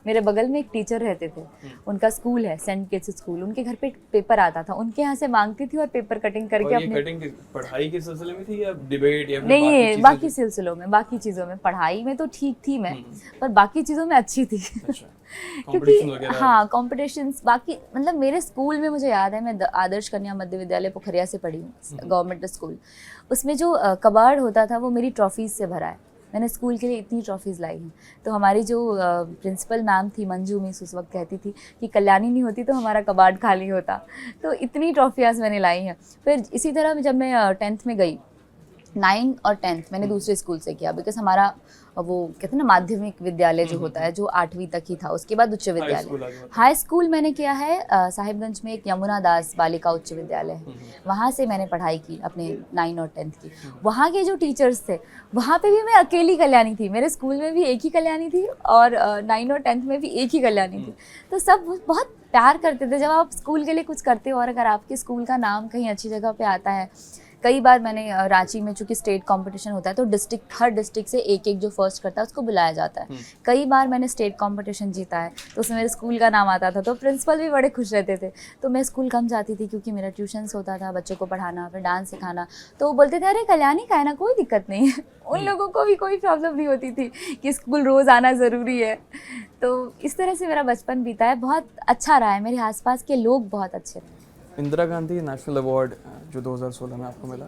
S2: मेरे बगल में एक टीचर रहते थे, उनका स्कूल है सेंट किड्स स्कूल, उनके घर पे पेपर आता था, उनके यहाँ से मांगती थी और पेपर कटिंग करके अपने
S1: कटिंग पढ़ाई के सिलसिले में थी या डिबेट या
S2: नहीं, बाकी सिलसिलों में, बाकी चीज़ों में। पढ़ाई में तो ठीक थी मैं, पर बाकी चीज़ों में अच्छी थी।
S1: अच्छा।
S2: क्योंकि हाँ कॉम्पिटिशन्स, बाकी मतलब मेरे स्कूल में मुझे याद है, मैं आदर्श कन्या मध्य विद्यालय पोखरिया से पढ़ी हूँ, गवर्नमेंट स्कूल। उसमें जो कबाड़ होता था वो मेरी ट्रॉफीज से भरा है, मैंने स्कूल के लिए इतनी ट्रॉफीज़ लाई हैं। तो हमारी जो प्रिंसिपल मैम थी मंजू मिस, उस वक्त कहती थी कि कल्याणी नहीं होती तो हमारा कबाड़ खाली होता। तो इतनी ट्रॉफियाज़ मैंने लाई हैं। फिर इसी तरह जब मैं 10th में गई, 9 और 10th मैंने दूसरे स्कूल से किया, बिकॉज हमारा वो कहते हैं ना माध्यमिक विद्यालय जो होता है जो 8वीं तक ही था, उसके बाद उच्च विद्यालय। हाई स्कूल मैंने किया है साहिबगंज में एक यमुना दास बालिका उच्च विद्यालय है, वहाँ से मैंने पढ़ाई की अपने 9 और 10th की। वहाँ के जो टीचर्स थे, वहाँ पे भी मैं अकेली कल्याणी थी। मेरे स्कूल में भी एक ही कल्याणी थी और 9 और 10th में भी एक ही कल्याणी थी। तो सब बहुत प्यार करते थे जब आप स्कूल के लिए कुछ करते हो, और अगर आपके स्कूल का नाम कहीं अच्छी जगह पे आता है। कई बार मैंने रांची में, चूंकि स्टेट कंपटीशन होता है तो हर डिस्ट्रिक्ट से एक एक जो फर्स्ट करता है उसको बुलाया जाता है। कई बार मैंने स्टेट कंपटीशन जीता है तो उसमें मेरे स्कूल का नाम आता था, तो प्रिंसिपल भी बड़े खुश रहते थे। तो मैं स्कूल कम जाती थी क्योंकि मेरा ट्यूशन्स होता था, बच्चों को पढ़ाना, फिर डांस सिखाना। तो वो बोलते थे अरे कल्याणी का है ना, कोई दिक्कत नहीं है। उन लोगों को भी कोई प्रॉब्लम नहीं होती थी कि स्कूल रोज़ आना ज़रूरी है। तो इस तरह से मेरा बचपन बीता है, बहुत अच्छा रहा है। मेरे आसपास के लोग बहुत अच्छे रहे।
S1: इंदिरा गांधी नेशनल अवार्ड जो 2016 में आपको मिला,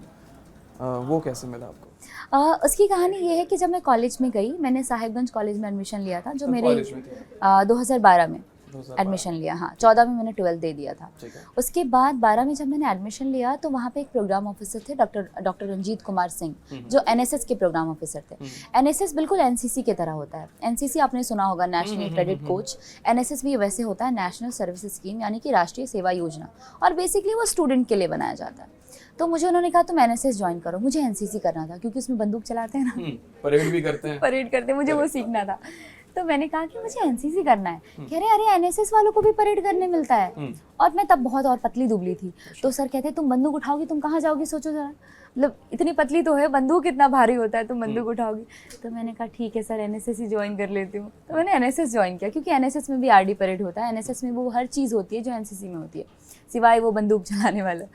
S1: वो कैसे मिला आपको?
S2: उसकी कहानी ये है कि जब मैं कॉलेज में गई, मैंने साहिबगंज कॉलेज में एडमिशन लिया था, जो मेरे 2012 में एडमिशन लिया। हाँ, 14 में मैंने 12th दे दिया था। उसके बाद 12 में जब मैंने एडमिशन लिया तो वहाँ पे एक प्रोग्राम ऑफिसर थे डॉक्टर रंजीत कुमार सिंह, जो एनएसएस के प्रोग्राम ऑफिसर थे। एनएसएस बिल्कुल एनसीसी की तरह होता है। एनसीसी आपने सुना होगा, नेशनल क्रेडिट कोच। एनएसएस भी वैसे होता है, नेशनल सर्विस स्कीम, यानी कि राष्ट्रीय सेवा योजना। और बेसिकली वो स्टूडेंट के लिए बनाया जाता है। तो मुझे उन्होंने कहा तुम एनएसएस ज्वाइन करो। मुझे एनसीसी करना था क्योंकि उसमें बंदूक चलाते हैं ना,
S1: परेड भी करते हैं।
S2: परेड करते हैं, मुझे वो सीखना था। तो मैंने कहा कि मुझे एनसीसी करना है। कह रहे अरे एनएसएस वालों को भी परेड करने मिलता है। और मैं तब बहुत और पतली दुबली थी। तो सर कहते तुम बंदूक उठाओगी, तुम कहाँ जाओगी, सोचो जरा, मतलब इतनी पतली तो है, बंदूक कितना भारी होता है, तुम बंदूक उठाओगी। तो मैंने कहा ठीक है सर, एनएसएस ही ज्वाइन कर लेती हूँ। तो मैंने एनएसएस ज्वाइन किया, क्योंकि एनएसएस में भी आरडी परेड होता है। एनएसएस में वो हर चीज़ होती है जो एनसीसी में होती है, सिवाय वो बंदूक चलाने वाला।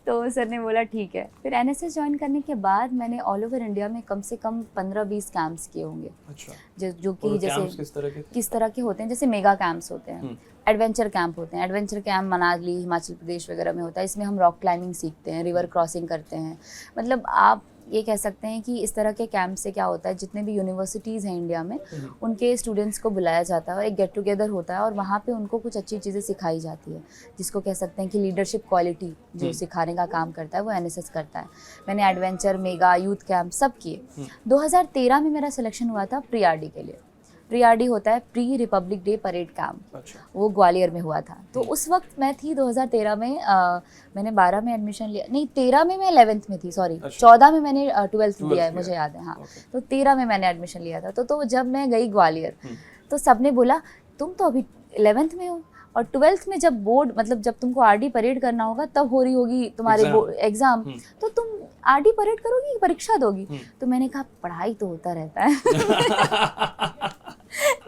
S2: तो सर ने बोला ठीक है। फिर एनएसएस ज्वाइन करने के बाद मैंने ऑल ओवर इंडिया में कम से कम 15-20 कैंप्स किए होंगे।
S1: अच्छा।
S2: जो कि जैसे किस तरह के होते हैं, जैसे मेगा कैंप्स होते हैं, एडवेंचर कैंप होते हैं। एडवेंचर कैंप मनाली, हिमाचल प्रदेश वगैरह में होता है। इसमें हम रॉक क्लाइंबिंग सीखते हैं, रिवर क्रॉसिंग करते हैं। मतलब आप ये कह सकते हैं कि इस तरह के कैंप से क्या होता है, जितने भी यूनिवर्सिटीज़ हैं इंडिया में, उनके स्टूडेंट्स को बुलाया जाता है और एक गेट टुगेदर होता है, और वहाँ पे उनको कुछ अच्छी चीज़ें सिखाई जाती है, जिसको कह सकते हैं कि लीडरशिप क्वालिटी जो सिखाने का काम करता है वो एनएसएस करता है। मैंने एडवेंचर, मेगा, यूथ कैंप सब किए। 2013 में मेरा सिलेक्शन हुआ था प्री आरडी के लिए। प्री आरडी होता है pre Republic day parade camp. अच्छा। वो ग्वालियर में हुआ था। तो उस वक्त मैं थी 2013 में, मैंने 12 में एडमिशन लिया, नहीं 13 में मैं 11th में थी, सॉरी। अच्छा। 14 में मैंने 12th दिया है, मुझे याद है। हाँ। तो 13 में मैंने एडमिशन लिया था। तो जब मैं गई ग्वालियर तो सबने बोला तुम तो अभी 11th में हो, और 12th में जब बोर्ड, मतलब जब तुमको आरडी परेड करना होगा तब हो रही होगी तुम्हारे एग्जाम, तो तुम आरडी परेड करोगी, परीक्षा दोगी? तो मैंने कहा पढ़ाई तो होता रहता है।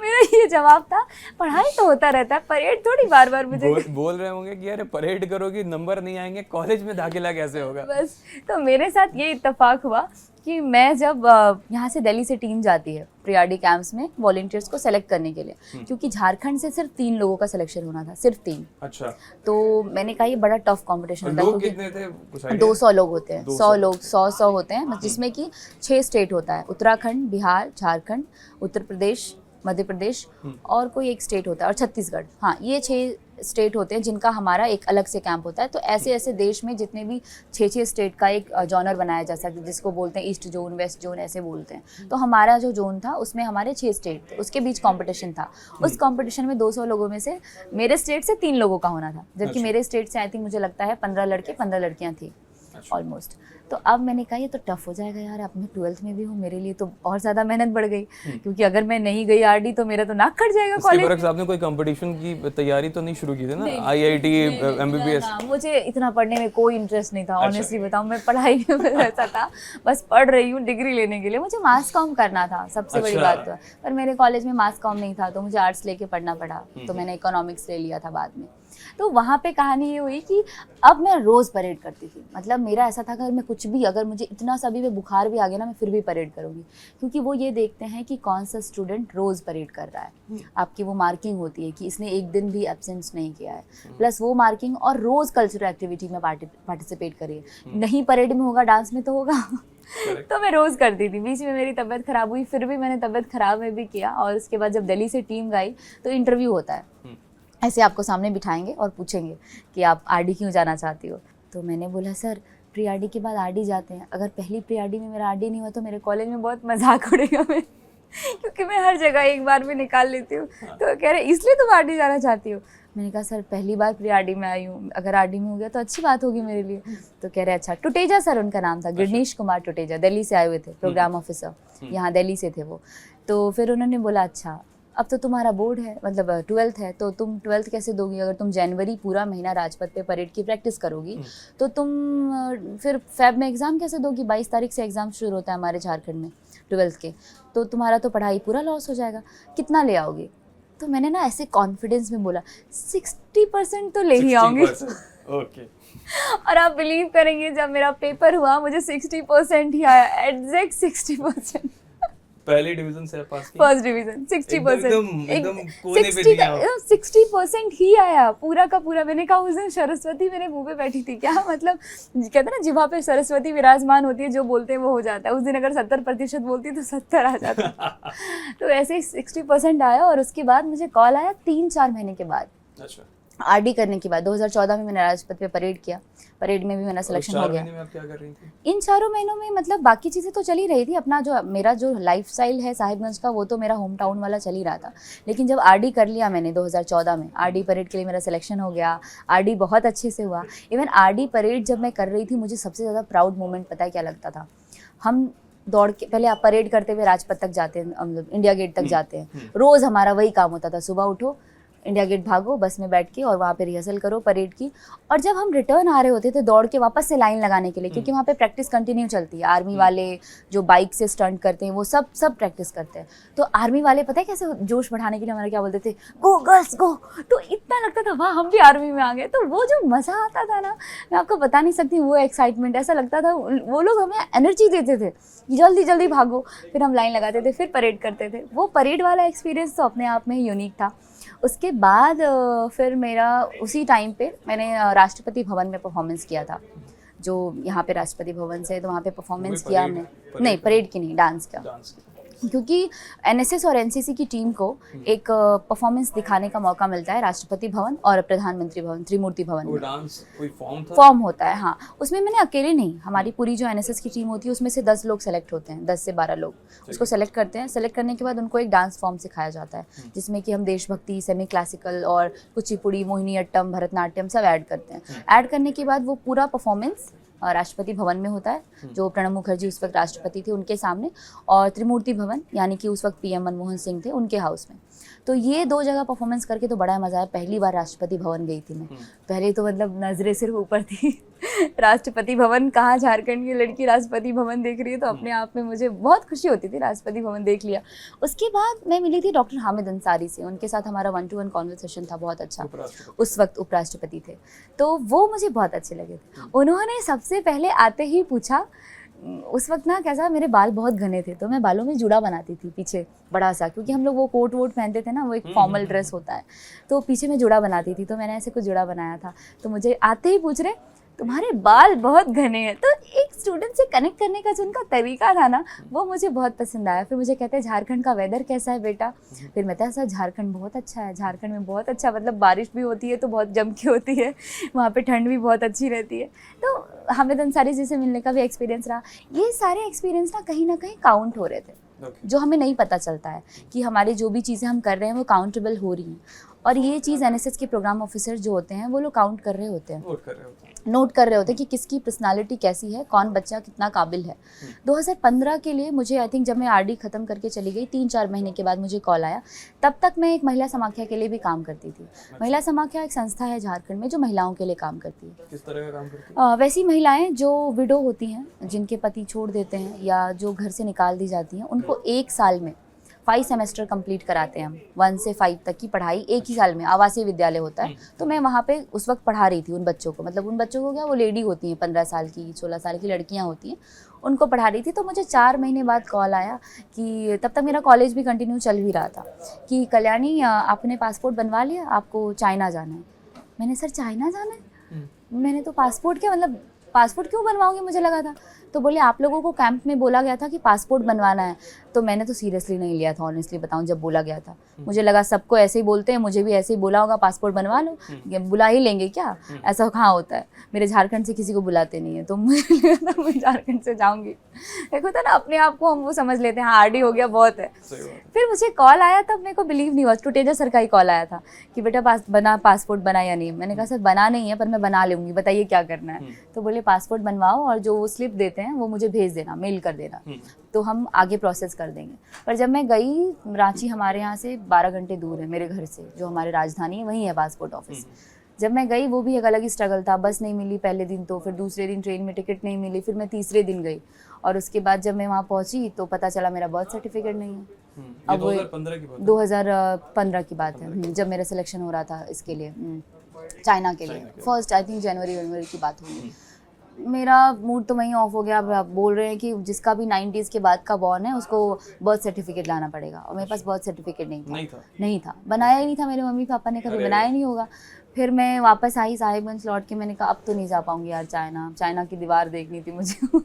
S2: मेरा ये जवाब था, पढ़ाई तो होता रहता है, परेड थोड़ी बार बार मुझे
S1: बोल रहे होंगे कि अरे परेड करोगी, नंबर नहीं आएंगे, कॉलेज में दाखिला कैसे होगा।
S2: बस, तो मेरे साथ ये इत्तेफाक हुआ कि मैं जब यहाँ से दिल्ली से टीम जाती है प्री आरडी कैंप्स में वॉलंटियर्स को सेलेक्ट करने के लिए, क्योंकि झारखंड से सिर्फ 3 लोगों का सिलेक्शन होना था, सिर्फ 3। अच्छा। तो मैंने कहा ये बड़ा टफ कंपटीशन होता है। लोग कितने थे? 200 लोग होते हैं, 100 लोग, 100 होते हैं, जिसमें कि 6 स्टेट होता है, उत्तराखंड, बिहार, झारखंड, उत्तर प्रदेश, मध्य प्रदेश और कोई एक स्टेट होता है, और छत्तीसगढ़। हाँ, ये 6 स्टेट होते हैं जिनका हमारा एक अलग से कैंप होता है। तो ऐसे ऐसे देश में जितने भी 6 स्टेट का एक जॉनर बनाया जा सकता है, जिसको बोलते हैं ईस्ट जोन, वेस्ट जोन, ऐसे बोलते हैं। तो हमारा जो जोन था उसमें हमारे 6 स्टेट थे, उसके बीच कंपटीशन था। उस कंपटीशन में 200 लोगों में से मेरे स्टेट से 3 लोगों का होना था, जबकि मेरे स्टेट से आई थिंक मुझे लगता है 15 लड़के 15 लड़कियाँ थी ऑलमोस्ट। तो अब मैंने कहा ये तो टफ हो जाएगा यार, अब मैं 12th में भी हूँ, मेरे लिए तो और ज़्यादा मेहनत बढ़ गई, क्योंकि अगर मैं नहीं गई आरडी तो मेरा तो नाक कट जाएगा कॉलेज।
S1: आपने कोई कंपटीशन की तैयारी तो नहीं शुरू की थी ना? IIT, MBBS?
S2: मुझे इतना पढ़ने में कोई इंटरेस्ट नहीं था, ऑनेस्टली बताऊँ। मैं पढ़ाई में ऐसा था, बस पढ़ रही हूँ डिग्री लेने के लिए। मुझे मास कॉम करना था, सबसे बड़ी बात तो, पर मेरे कॉलेज में मास कॉम नहीं था, तो मुझे आर्ट्स लेके पढ़ना पड़ा। तो मैंने इकोनॉमिक्स ले लिया था बाद में। तो वहाँ पे कहानी ये हुई कि अब मैं रोज़ परेड करती थी। मतलब मेरा ऐसा था कि अगर मैं कुछ भी, अगर मुझे इतना सा भी बुखार भी आ गया ना, मैं फिर भी परेड करूँगी, क्योंकि वो ये देखते हैं कि कौन सा स्टूडेंट रोज़ परेड कर रहा है। आपकी वो मार्किंग होती है कि इसने एक दिन भी एब्सेंस नहीं किया है, प्लस वो मार्किंग, और रोज़ कल्चरल एक्टिविटी में पार्टिसिपेट करिए। नहीं परेड में होगा, डांस में तो होगा। तो मैं रोज़ करती थी। बीच में मेरी तबीयत ख़राब हुई, फिर भी मैंने तबीयत ख़राब में भी किया। और उसके बाद जब दिल्ली से टीम गई तो इंटरव्यू होता है, ऐसे आपको सामने बिठाएंगे और पूछेंगे कि आप आरडी क्यों जाना चाहती हो। तो मैंने बोला सर प्री आरडी के बाद आरडी जाते हैं, अगर पहली प्री आरडी में मेरा आरडी नहीं हुआ तो मेरे कॉलेज में बहुत मजाक उड़ेगा मैं क्योंकि मैं हर जगह एक बार में निकाल लेती हूँ। तो कह रहे इसलिए तुम आरडी जाना चाहती हो। मैंने कहा सर पहली बार प्री आरडी में आई हूँ, अगर आरडी में हो गया तो अच्छी बात होगी मेरे लिए। तो कह रहे अच्छा। टुटेजा सर उनका नाम था, गिरनीश कुमार टुटेजा, दिल्ली से आए हुए थे, प्रोग्राम ऑफिसर, यहाँ दिल्ली से थे वो। तो फिर उन्होंने बोला अच्छा अब तो तुम्हारा बोर्ड है, मतलब 12th है, तो तुम 12th कैसे दोगी? अगर तुम जनवरी पूरा महीना राजपथ पे परेड की प्रैक्टिस करोगी तो तुम फिर फेब में एग्ज़ाम कैसे दोगी? 22 तारीख से एग्ज़ाम शुरू होता है हमारे झारखंड में 12th के, तो तुम्हारा तो पढ़ाई पूरा लॉस हो जाएगा, कितना ले आओगे? तो मैंने ना ऐसे कॉन्फिडेंस में बोला 60% तो ले ही आऊँगी।
S1: ओके।
S2: और आप बिलीव करेंगे जब मेरा पेपर हुआ मुझे 60% ही आया, एग्जैक्ट 60%।
S1: पहले डिवीजन से पास की?
S2: First division 60%।
S1: एकदम कोने पे थी आप।
S2: 60% ही आया पूरा का पूरा। मैंने कहा उस दिन सरस्वती मेरे मुंह पे बैठी थी क्या, मतलब कहते हैं ना जिभा पे सरस्वती विराजमान होती है, जो बोलते हैं वो हो जाता है। उस दिन अगर 70% बोलती तो 70 आ जाता। तो ऐसे ही 60% आया। और उसके बाद मुझे कॉल आया 3-4 महीने के बाद।
S1: अच्छा।
S2: आरडी करने के बाद 2014 में मैंने राजपथ पे परेड किया, परेड में भी मेरा सिलेक्शन हो गया।
S1: 4 महीने में आप क्या कर रही थी?
S2: इन 4 महीनों में मतलब बाकी चीज़ें तो चल ही रही थी, अपना जो मेरा जो लाइफस्टाइल है साहिबगंज का वो तो मेरा होम टाउन वाला चल ही रहा था। लेकिन जब आरडी कर लिया मैंने 2014 में, आरडी परेड के लिए मेरा सिलेक्शन हो गया, आरडी बहुत अच्छे से हुआ। इवन आरडी परेड जब मैं कर रही थी मुझे सबसे ज़्यादा प्राउड मोमेंट पता है क्या लगता था? हम दौड़ के पहले आप परेड करते हुए राजपथ तक जाते हैं, मतलब इंडिया गेट तक जाते हैं, रोज़ हमारा वही काम होता था, सुबह उठो इंडिया गेट भागो बस में बैठ के और वहाँ पे रिहर्सल करो परेड की। और जब हम रिटर्न आ रहे होते थे दौड़ के वापस से लाइन लगाने के लिए, क्योंकि वहाँ पे प्रैक्टिस कंटिन्यू चलती है, आर्मी वाले जो बाइक से स्टंट करते हैं वो सब प्रैक्टिस करते हैं। तो आर्मी वाले पता है कैसे जोश बढ़ाने के लिए हमारा क्या बोलते थे, गो गर्ल्स गो। तो इतना लगता था वाह हम भी आर्मी में आ गए। तो वो जो मज़ा आता था ना मैं आपको बता नहीं सकती, वो एक्साइटमेंट ऐसा लगता था, वो लोग हमें एनर्जी देते थे कि जल्दी जल्दी भागो। फिर हम लाइन लगाते थे, फिर परेड करते थे। वो परेड वाला एक्सपीरियंस तो अपने आप में ही यूनिक था। उसके बाद फिर मेरा उसी टाइम पे मैंने राष्ट्रपति भवन में परफॉर्मेंस किया था, जो यहाँ पे राष्ट्रपति भवन से, तो वहाँ पे परफॉर्मेंस किया हमने। नहीं परेड की नहीं, डांस का। क्योंकि एनएसएस और एनसीसी की टीम को एक परफॉर्मेंस दिखाने का मौका मिलता है राष्ट्रपति भवन और प्रधानमंत्री भवन, त्रिमूर्ति भवन में।
S1: डांस कोई फॉर्म
S2: होता है हाँ। उसमें मैंने अकेले नहीं, हमारी पूरी जो एनएसएस की टीम होती है उसमें से 10 लोग सेलेक्ट होते हैं, 10 से 12 लोग उसको सेलेक्ट करते हैं। सेलेक्ट करने के बाद उनको एक डांस फॉर्म सिखाया जाता है, जिसमें कि हम देशभक्ति, सेमी क्लासिकल और कुचिपुड़ी, मोहिनीअट्टम, भरतनाट्यम सब ऐड करते हैं। ऐड करने के बाद वो पूरा परफॉर्मेंस राष्ट्रपति भवन में होता है, जो प्रणब मुखर्जी उस वक्त राष्ट्रपति थे उनके सामने, और त्रिमूर्ति भवन यानी कि उस वक्त पीएम मनमोहन सिंह थे उनके हाउस में। तो ये 2 जगह परफॉर्मेंस करके तो बड़ा मज़ा आया। पहली बार राष्ट्रपति भवन गई थी मैं, पहले तो मतलब नजरें सिर्फ ऊपर थी राष्ट्रपति भवन कहाँ, झारखंड की लड़की राष्ट्रपति भवन देख रही है, तो अपने आप में मुझे बहुत खुशी होती थी। राष्ट्रपति भवन देख लिया। उसके बाद मैं मिली थी डॉक्टर हामिद अंसारी से, उनके साथ हमारा 1-to-1 कॉन्वर्सेशन था, बहुत अच्छा। उस वक्त उपराष्ट्रपति थे, तो वो मुझे बहुत अच्छे लगे थे। उन्होंने सबसे पहले आते ही पूछा, उस वक्त ना कैसा मेरे बाल बहुत घने थे, तो मैं बालों में जुड़ा बनाती थी पीछे बड़ा सा, क्योंकि हम लोग वो कोट वोट पहनते थे ना, वो एक फॉर्मल ड्रेस होता है, तो पीछे में जुड़ा बनाती थी। तो मैंने ऐसे कुछ जुड़ा बनाया था, तो मुझे आते ही पूछ रहे तुम्हारे बाल बहुत घने हैं। तो एक स्टूडेंट से कनेक्ट करने का जो उनका तरीका था ना, वो मुझे बहुत पसंद आया। फिर मुझे कहते हैं झारखंड का वेदर कैसा है बेटा? फिर मैं कहता सर झारखंड बहुत अच्छा है, झारखंड में बहुत अच्छा, मतलब बारिश भी होती है तो बहुत जम के होती है, वहाँ पे ठंड भी बहुत अच्छी रहती है। तो हामिद अंसारी जी से मिलने का भी एक्सपीरियंस रहा। ये सारे एक्सपीरियंस ना कहीं काउंट हो रहे थे, जो हमें नहीं पता चलता है कि हमारी जो भी चीज़ें हम कर रहे हैं वो काउंटेबल हो रही हैं। और ये चीज़ एनएसएस के प्रोग्राम ऑफिसर जो होते हैं वो लोग काउंट कर रहे होते हैं, नोट कर रहे होते हैं कि किसकी पर्सनालिटी कैसी है, कौन बच्चा कितना काबिल है। 2015 के लिए मुझे आई थिंक जब मैं आरडी ख़त्म करके चली गई 3-4 महीने के बाद मुझे कॉल आया। तब तक मैं एक महिला समाख्या के लिए भी काम करती थी। महिला समाख्या एक संस्था है झारखंड में जो महिलाओं के लिए काम करती है।
S1: किस तरह का काम करती है?
S2: वैसी महिलाएं जो विडो होती हैं, जिनके पति छोड़ देते हैं या जो घर से निकाल दी जाती हैं, उनको 1 साल में 5 सेमेस्टर कंप्लीट कराते हैं हम। 1 से 5 तक की पढ़ाई एक ही साल में, आवासीय विद्यालय होता है। तो मैं वहाँ पे उस वक्त पढ़ा रही थी उन बच्चों को, मतलब उन बच्चों को क्या, वो लेडी होती हैं 15 साल की, 16 साल की लड़कियाँ होती हैं, उनको पढ़ा रही थी। तो मुझे 4 महीने बाद कॉल आया कि तब तक मेरा कॉलेज भी कंटिन्यू चल भी रहा था, कि कल्याणी आपने पासपोर्ट बनवा लिया, आपको चाइना जाना है। मैंने सर चाइना जाना है? मैंने तो पासपोर्ट क्या, मतलब पासपोर्ट क्यों बनवाऊंगी, मुझे लगा था। तो बोले आप लोगों को कैंप में बोला गया था कि पासपोर्ट बनवाना है। तो मैंने तो सीरियसली नहीं लिया था, ऑनेस्टली बताऊं, जब बोला गया था मुझे लगा सबको ऐसे ही बोलते हैं, मुझे भी ऐसे ही बोला होगा पासपोर्ट बनवा लो, ये बुला ही लेंगे क्या, ऐसा कहाँ होता है, मेरे झारखंड से किसी को बुलाते नहीं है, तो मुझे लगा था मैं झारखंड से जाऊँगी। एक होता है ना अपने आप को हम वो समझ लेते हैं, हाँ आरडी हो गया बहुत है। फिर मुझे कॉल आया, तब मेरे को बिलीव नहीं हुआ, टुटेजा सर का ही कॉल आया था कि बेटा पासपोर्ट बना या नहीं। मैंने कहा सर बना नहीं है पर मैं बना लूँगी, बताइए क्या करना है। तो बोले पासपोर्ट बनवाओ और जो वो स्लिप देते हैं वो मुझे भेज देना, मेल कर देना, तो हम आगे प्रोसेस कर देंगे। पर जब मैं गई, रांची हमारे यहाँ से 12 घंटे दूर है मेरे घर से, जो हमारे राजधानी है वहीं है पासपोर्ट ऑफिस। जब मैं गई वो भी एक अलग ही स्ट्रगल था, बस नहीं मिली पहले दिन तो, फिर दूसरे दिन ट्रेन में टिकट नहीं मिली, फिर मैं तीसरे दिन गई और उसके बाद जब मैं वहाँ पहुँची तो पता चला मेरा बर्थ सर्टिफिकेट नहीं है। अब 2015 की बात है, जब मेरा सिलेक्शन हो रहा था इसके लिए, चाइना के लिए, फर्स्ट आई थिंक जनवरी की बात होगी। मेरा मूड तो वहीं ऑफ हो गया। अब बोल रहे हैं कि जिसका भी 90s के बाद का बॉर्न है उसको बर्थ सर्टिफिकेट लाना पड़ेगा, और मेरे पास बर्थ सर्टिफिकेट नहीं था, बनाया ही नहीं था, मेरे मम्मी पापा ने कभी बनाया नहीं होगा। फिर मैं वापस आई साहिबगंज लौट के, मैंने कहा अब तो नहीं जा पाऊंगी यार, चाइना की दीवार देखनी थी मुझे वो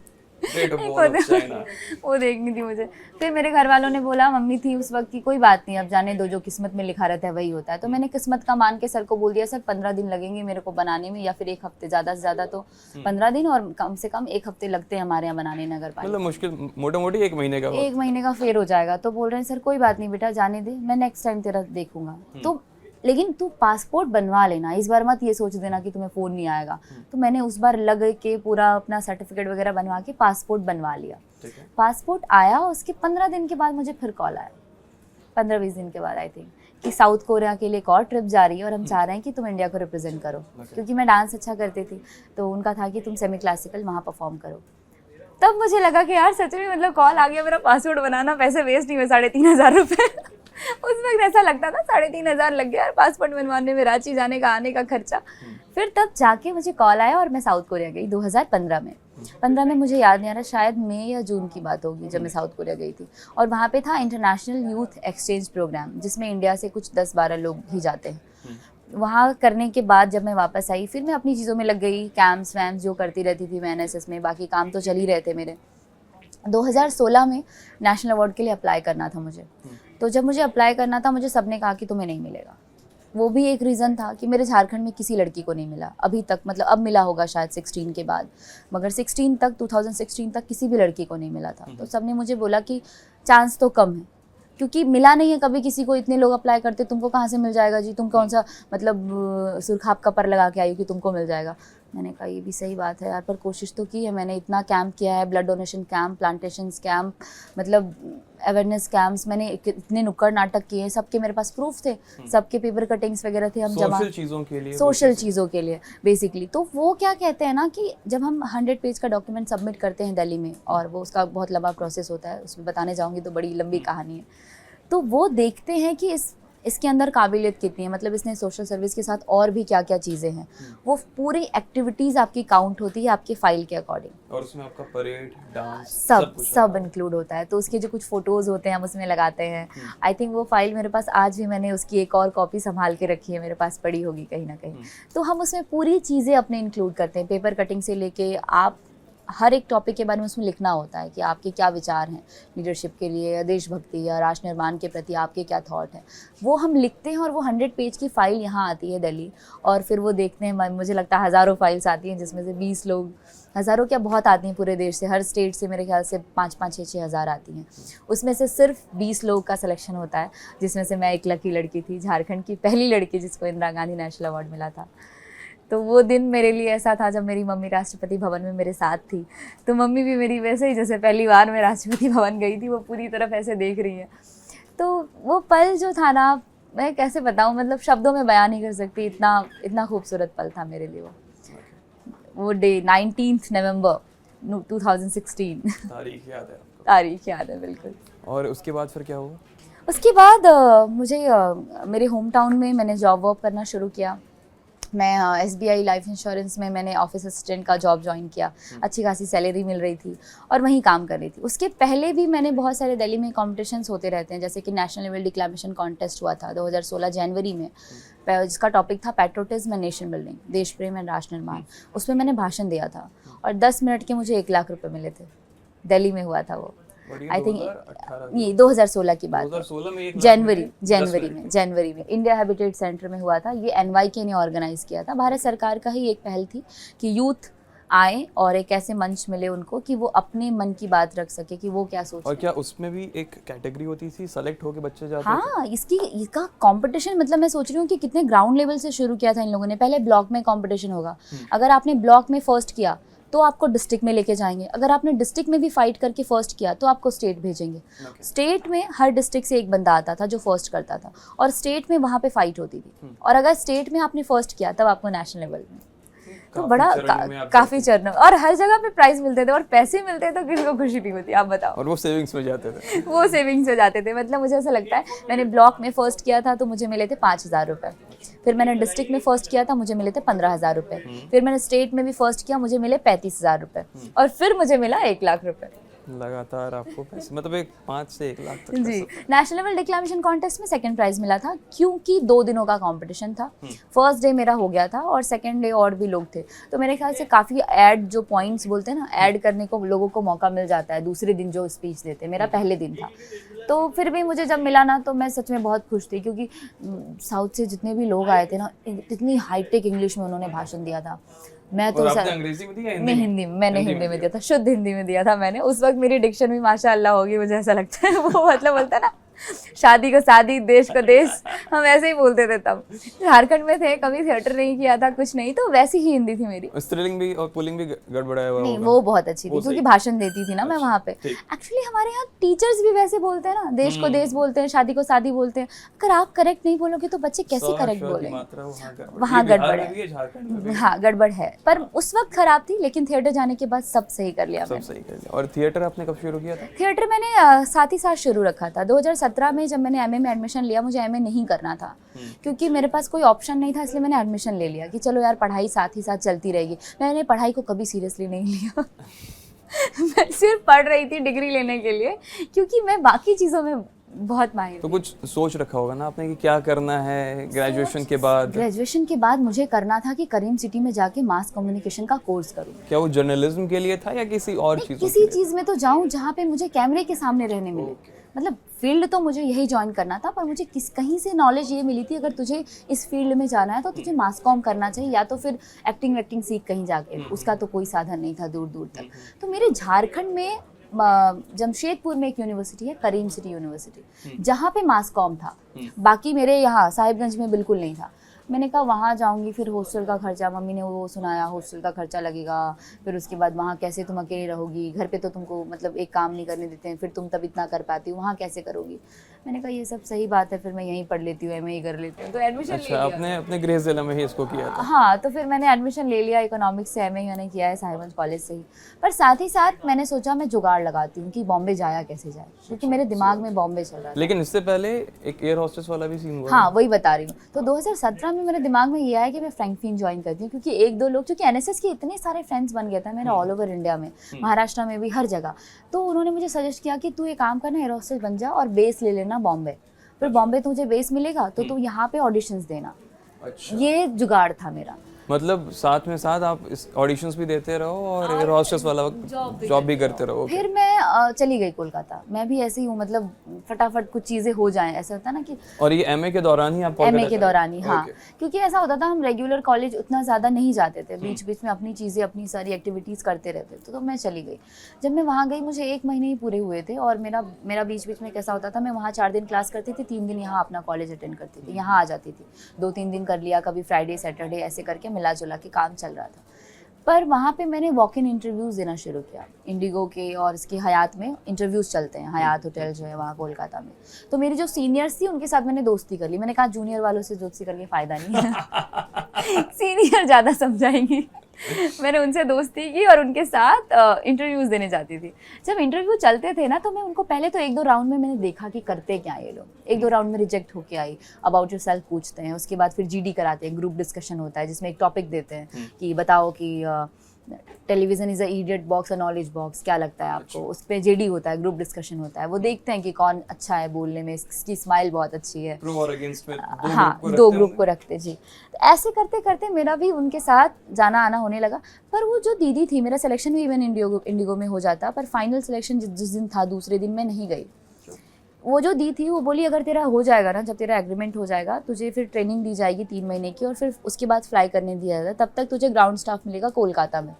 S2: देखनी थी मुझे। फिर मेरे घर वालों ने बोला, मम्मी थी उस वक्त की, कोई बात नहीं अब जाने दो, जो किस्मत में लिखा रहता है वही होता है। तो मैंने किस्मत का मान के सर को बोल दिया, सर 15 दिन लगेंगे मेरे को बनाने में, या फिर 1 हफ्ते, ज़्यादा से ज़्यादा तो 15 दिन और कम से कम 1 हफ्ते लगते हैं हमारे यहाँ बनाने नगर पालिका।
S1: मतलब मुश्किल मोटा मोटी 1 महीने का
S2: फेर हो जाएगा। तो बोल रहे हैं सर कोई बात नहीं बेटा, जाने दे, मैं नेक्स्ट टाइम तेरा देखूंगा, तो लेकिन तू पासपोर्ट बनवा लेना, इस बार मत ये सोच देना कि तुम्हें फ़ोन नहीं आएगा। तो मैंने उस बार लग के पूरा अपना सर्टिफिकेट वगैरह बनवा के पासपोर्ट बनवा लिया। पासपोर्ट आया, उसके 15 दिन के बाद मुझे फिर कॉल आया, 15-20 दिन के बाद आई थिंक, कि साउथ कोरिया के लिए एक और ट्रिप जा रही है और हम चाह रहे हैं कि तुम इंडिया को रिप्रेजेंट करो, क्योंकि मैं डांस अच्छा करती थी, तो उनका था कि तुम सेमी क्लासिकल वहाँ परफॉर्म करो। तब मुझे लगा कि यार सच में मतलब कॉल आ गया, मेरा पासपोर्ट बनाना, पैसे वेस्ट नहीं हुए, 3,500 रुपये उस वक्त ऐसा लगता था 3,500 लग गया यार पासपोर्ट बनवाने में, रांची जाने का आने का खर्चा। फिर तब जाके मुझे कॉल आया और मैं साउथ कोरिया गई 2015 में। 15 में मुझे याद नहीं आ रहा, शायद मई या जून की बात होगी जब मैं साउथ कोरिया गई थी। और वहाँ पे था इंटरनेशनल यूथ एक्सचेंज प्रोग्राम, जिसमें इंडिया से कुछ 10-12 लोग ही जाते हैं। वहाँ करने के बाद जब मैं वापस आई, फिर मैं अपनी चीज़ों में लग गई, कैंप्स वैम्प्स जो करती रहती थी मैं NSS में, बाकी काम तो चल ही रहे थे मेरे। 2016 में नेशनल अवार्ड के लिए अप्लाई करना था मुझे, तो जब मुझे अप्लाई करना था, मुझे सबने कहा कि तुम्हें नहीं मिलेगा। वो भी एक रीज़न था कि मेरे झारखंड में किसी लड़की को नहीं मिला अभी तक, मतलब अब मिला होगा शायद 16 के बाद, मगर 2016 तक किसी भी लड़की को नहीं मिला था। तो सबने मुझे बोला कि चांस तो कम है, क्योंकि मिला नहीं है कभी किसी को, इतने लोग अप्लाई करते, तुमको कहाँ से मिल जाएगा जी, तुम कौन सा मतलब सुरखाप का पर लगा के आई हो कि तुमको मिल जाएगा। मैंने कहा ये भी सही बात है यार, पर कोशिश तो की है मैंने, इतना कैंप किया है, blood donation camp, plantations camp, मतलब अवेयरनेस कैंप्स, मैंने इतने नुक्कड़ नाटक किए, सबके मेरे पास प्रूफ थे, सबके पेपर कटिंग्स वगैरह थे, हम जमा सोशल चीज़ों के लिए बेसिकली। तो वो क्या कहते हैं ना कि जब हम 100 पेज का डॉक्यूमेंट सबमिट करते हैं दिल्ली में, और वो उसका बहुत लंबा प्रोसेस होता है, उसमें बताने जाऊँगी तो बड़ी लंबी कहानी है, तो वो देखते हैं कि इसके अंदर काबिलियत कितनी है, मतलब इसने सोशल सर्विस के साथ और भी क्या क्या चीज़ें हैं, वो पूरी एक्टिविटीज़ आपकी काउंट होती है आपके फाइल के अकॉर्डिंग,
S1: और उसमें आपका परेड, डांस,
S2: सब इंक्लूड होता है। तो उसके जो कुछ फोटोज़ होते हैं हम उसमें लगाते हैं। आई थिंक वो फाइल मेरे पास आज भी, मैंने उसकी एक और कॉपी संभाल के रखी है, मेरे पास पड़ी होगी कहीं ना कहीं। तो हम उसमें पूरी चीज़ें अपने इंक्लूड करते हैं, पेपर कटिंग से लेके आप हर एक टॉपिक के बारे में उसमें लिखना होता है कि आपके क्या विचार हैं लीडरशिप के लिए, या देशभक्ति या राष्ट्र निर्माण के प्रति आपके क्या थॉट हैं, वो हम लिखते हैं। और वो 100 पेज की फ़ाइल यहाँ आती है दिल्ली, और फिर वो देखते हैं, मुझे लगता है हज़ारों फाइल्स आती हैं, जिसमें से 20 लोग, हज़ारों क्या बहुत आती हैं पूरे देश से, हर स्टेट से मेरे ख्याल से 5-5, 6-6 हज़ार आती हैं। उसमें से सिर्फ 20 लोग का सिलेक्शन होता है, जिसमें से मैं एक लकी लड़की थी, झारखंड की पहली लड़की जिसको इंदिरा गांधी नेशनल अवार्ड मिला था। तो वो दिन मेरे लिए ऐसा था जब मेरी मम्मी राष्ट्रपति भवन में मेरे साथ थी, तो मम्मी भी मेरी वैसे ही जैसे पहली बार मैं राष्ट्रपति भवन गई थी, वो पूरी तरफ ऐसे देख रही है। तो वो पल जो था ना, मैं कैसे बताऊँ, मतलब शब्दों में बयान नहीं कर सकती, इतना खूबसूरत पल था मेरे लिए वो डे। 19 नवंबर 2016 तारीख याद है बिल्कुल।
S1: और उसके बाद फिर क्या हुआ?
S2: उसके बाद मुझे मेरे होम टाउन में मैंने जॉब वॉब करना शुरू किया, मैं SBI लाइफ इंश्योरेंस में मैंने ऑफिस असिस्टेंट का जॉब ज्वाइन किया, अच्छी खासी सैलरी मिल रही थी और वहीं काम कर रही थी। उसके पहले भी मैंने बहुत सारे दिल्ली में कॉम्पिटिशन्स होते रहते हैं, जैसे कि नेशनल लेवल डिक्लेमेशन कॉन्टेस्ट हुआ था 2016 जनवरी में, जिसका टॉपिक था पैट्रोटिज्म एंड नेशन बिल्डिंग, देश प्रेम एंड राष्ट्र निर्माण। उसमें मैंने भाषण दिया था और 10 मिनट के मुझे 1 लाख रुपए मिले थे। दिल्ली में हुआ था वो, आई थिंक ये 2016 की बात है,
S1: 2016 में
S2: जनवरी में इंडिया हैबिटेट सेंटर में हुआ था। ये NYK ने ऑर्गेनाइज किया था, भारत सरकार का ही एक पहल थी कि यूथ आए और एक ऐसे मंच मिले उनको कि वो अपने मन की बात रख सके कि वो क्या सोचते हैं।
S1: और क्या उसमें भी एक कैटेगरी होती थी, सेलेक्ट होके बच्चे जाते थे?
S2: हाँ, इसका कंपटीशन मतलब मैं सोच रही हूँ कि कितने ग्राउंड लेवल से शुरू किया था इन लोगों ने। पहले ब्लॉक में कंपटीशन होगा, अगर आपने ब्लॉक में फर्स्ट किया तो आपको डिस्ट्रिक्ट में लेके जाएंगे, अगर आपने डिस्ट्रिक्ट में भी फाइट करके फर्स्ट किया तो आपको स्टेट भेजेंगे। स्टेट में हर डिस्ट्रिक्ट से एक बंदा आता था जो फर्स्ट करता था और स्टेट में वहाँ पे फाइट होती थी, और अगर स्टेट में आपने फर्स्ट किया तब आपको नेशनल लेवल में। तो बड़ा काफी चरण, और हर जगह पे प्राइज मिलते थे और पैसे मिलते थे, तो किसी को खुशी नहीं होती, आप बताओ।
S1: और वो सेविंग्स में जाते थे
S2: वो सेविंग्स में जाते थे। मतलब मुझे ऐसा लगता है, मैंने ब्लॉक में फर्स्ट किया था तो मुझे मिले थे 5,000 रुपये, फिर मैंने डिस्ट्रिक्ट में फर्स्ट किया था मुझे मिले थे 15,000 रुपये, फिर मैंने स्टेट में भी फर्स्ट किया मुझे मिले 35,000 रुपये, और फिर मुझे मिला 1 लाख रुपये।
S1: लगातार आपको पैसे, मतलब 5 से 1 लाख तक
S2: जी। नेशनल लेवल डिक्लेमेशन कॉन्टेस्ट में सेकंड प्राइज मिला था, क्योंकि 2 दिनों का कंपटीशन था। फर्स्ट डे मेरा हो गया था और सेकंड डे और भी लोग थे, तो मेरे ख्याल से काफ़ी ऐड, जो पॉइंट्स बोलते हैं ना, ऐड करने को लोगों को मौका मिल जाता है दूसरे दिन जो स्पीच देते। मेरा पहले दिन था, तो फिर भी मुझे जब मिला ना तो मैं सच में बहुत खुश थी, क्योंकि साउथ से जितने भी लोग आए थे ना, इतनी हाईटेक इंग्लिश में उन्होंने भाषण दिया था। मैं तो
S1: अंग्रेजी में दिया,
S2: हिंदी में? मैंने हिंदी में दिया था, शुद्ध हिंदी में दिया था मैंने। उस वक्त मेरी डिक्शन भी माशाअल्लाह होगी, मुझे ऐसा लगता है। वो मतलब बोलता है ना, शादी को शादी, देश को देश, हम ऐसे ही बोलते थे तब। झारखंड में थे, कभी थिएटर नहीं किया था, कुछ नहीं, तो वैसी ही हिंदी थी मेरी।
S1: स्त्रीलिंग भी और पुल्लिंग भी गड़बड़ाया हुआ
S2: नहीं, वो बहुत अच्छी थी, क्योंकि भाषण देती थी ना मैं वहाँ पे। एक्चुअली हमारे यहाँ टीचर्स भी वैसे बोलते हैं ना, देश को देश बोलते हैं, शादी को शादी बोलते हैं। अगर आप करेक्ट नहीं बोलोगे तो बच्चे कैसे करेक्ट बोलेंगे? वहाँ गड़बड़ है, हाँ गड़बड़ है। पर उस वक्त खराब थी, लेकिन थिएटर जाने के बाद सब सही कर लिया मैंने।
S1: और थिएटर आपने कब शुरू किया था?
S2: थिएटर मैंने साथ ही साथ शुरू रखा था। 2017 में जब मैंने MA में एडमिशन लिया, मुझे MA नहीं करना था क्योंकि मेरे पास कोई ऑप्शन नहीं था, इसलिए मैंने एडमिशन ले लिया कि चलो यार पढ़ाई साथ ही साथ चलती रहेगी। मैंने पढ़ाई को कभी सीरियसली नहीं लिया। मैं सिर्फ पढ़ रही थी डिग्री लेने के लिए, क्योंकि मैं बाकी चीज़ों में बहुत माहिर।
S1: तो कुछ सोच रखा होगा ना आपने कि क्या करना है ग्रेजुएशन के बाद?
S2: ग्रेजुएशन के बाद मुझे करना था कि करीम सिटी में जाके मास कम्युनिकेशन का कोर्स करूँ।
S1: क्या वो जर्नलिज्म के लिए था या किसी और चीज़?
S2: किसी चीज़ में तो जाऊँ जहाँ पे मुझे कैमरे के सामने रहने मिले। मतलब फील्ड तो मुझे यही ज्वाइन करना था, पर मुझे कहीं से नॉलेज ये मिली थी, अगर तुझे इस फील्ड में जाना है तो तुझे मास कॉम करना चाहिए, या तो फिर एक्टिंग सीख कहीं जाके। उसका तो कोई साधन नहीं था दूर दूर तक। तो मेरे झारखंड में जमशेदपुर में एक यूनिवर्सिटी है, करीम सिटी यूनिवर्सिटी, जहाँ पे मास कॉम था। बाकी मेरे यहाँ साहिबगंज में बिल्कुल नहीं था। मैंने कहा वहाँ जाऊँगी, फिर हॉस्टल का खर्चा, मम्मी ने वो सुनाया हॉस्टल का खर्चा लगेगा, फिर उसके बाद वहाँ कैसे तुम अकेले रहोगी, घर पे तो तुमको मतलब एक काम नहीं करने देते हैं, फिर तुम तब इतना कर पाती हो, वहाँ कैसे करोगी? मैंने कहा ये सब सही बात है, फिर मैं यहीं पढ़ लेती हूँ, MA ही कर लेती हूँ। तो एडमिशन ले लिया।
S1: आपने अपने गृह जिला में ही इसको किया था?
S2: हाँ, तो फिर मैंने एडमिशन ले लिया, इकोनॉमिक्स से MA मैंने किया है साहिबगंज कॉलेज से ही। पर साथ ही साथ मैंने सोचा मैं जुगाड़ लगाती हूँ कि बॉम्बे जाया कैसे जाए, क्योंकि मेरे दिमाग में बॉम्बे चल रहा था।
S1: लेकिन इससे पहले एक एयर होस्टेस वाला भी सीन हुआ।
S2: हाँ, वही बता रही हूँ। तो 2017 में मेरे दिमाग में ये आया कि मैं फ्रैंकफिन ज्वाइन करती हूँ, क्योंकि 1-2 लोग, क्योंकि NSS के इतने सारे फ्रेंड्स बन गया था मेरा ऑल ओवर इंडिया में, महाराष्ट्र में भी, हर जगह। तो उन्होंने मुझे सजेस्ट किया कि तू एक काम करना, एयर होस्टेस बन जा और बेस ले लेना बॉम्बे, फिर बॉम्बे तुझे बेस मिलेगा तो तू यहाँ पे ऑडिशंस देना।
S1: अच्छा।
S2: ये जुगाड़ था मेरा।
S1: मतलब साथ में साथ आप ऑडिशंस भी देते रहो और एयर होस्टेस वाला जॉब भी करते रहो।
S2: फिर मैं चली गई कोलकाता। मैं भी ऐसे ही हूँ, मतलब फटाफट कुछ चीज़ें हो जाएं, ऐसा होता है ना कि।
S1: और ये MA के दौरान ही आप?
S2: MA के दौरान ही, हाँ। क्योंकि ऐसा होता था, हम रेगुलर कॉलेज उतना ज़्यादा नहीं जाते थे, बीच बीच में अपनी चीज़ें, अपनी सारी एक्टिविटीज़ करते रहते थे। तो मैं चली गई। जब मैं वहाँ गई मुझे 1 महीने ही पूरे हुए थे, और मेरा बीच बीच में कैसा होता था, मैं वहाँ 4 दिन क्लास करती थी, 3 दिन यहाँ अपना कॉलेज अटेंड करती थी, यहाँ आ जाती थी, 2-3 दिन कर लिया, कभी फ्राइडे सैटरडे ऐसे करके मिला जुला के काम चल रहा था। पर वहाँ पे मैंने वॉक इन इंटरव्यूज़ देना शुरू किया। इंडिगो के और इसके हयात में इंटरव्यूज़ चलते हैं, हयात होटल जो है वहाँ कोलकाता में। तो मेरी जो सीनियर्स थी उनके साथ मैंने दोस्ती कर ली। मैंने कहा जूनियर वालों से दोस्ती करके फ़ायदा नहीं है। सीनियर ज़्यादा समझाएंगी। मैंने उनसे दोस्ती की और उनके साथ इंटरव्यूज देने जाती थी। जब इंटरव्यू चलते थे ना तो मैं उनको पहले तो 1-2 राउंड में मैंने देखा कि करते क्या ये लोग। 1-2 राउंड में रिजेक्ट होके आई, अबाउट योर सेल्फ पूछते हैं, उसके बाद फिर जीडी कराते हैं, ग्रुप डिस्कशन होता है जिसमें एक टॉपिक देते हैं कि बताओ कि television is a idiot box, a knowledge box, क्या लगता है आपको। उस पर जेडी होता है, ग्रुप डिस्कशन होता है, वो देखते हैं कि कौन अच्छा है बोलने में, इसकी स्माइल बहुत अच्छी है।
S1: प्रो और अगेंस्ट में
S2: हाँ, 2 ग्रुप को रखते जी। तो ऐसे करते करते मेरा भी उनके साथ जाना आना होने लगा। पर वो जो दीदी थी, मेरा सिलेक्शन भी इवन इंडिगो में हो जाता, पर फाइनल सिलेक्शन जिस दिन था दूसरे दिन मैं नहीं गई। वो जो दी थी वो बोली अगर तेरा हो जाएगा ना, जब तेरा एग्रीमेंट हो जाएगा तुझे फिर ट्रेनिंग दी जाएगी 3 महीने की और फिर उसके बाद फ्लाई करने दिया जाएगा, तब तक तुझे ग्राउंड स्टाफ मिलेगा कोलकाता में।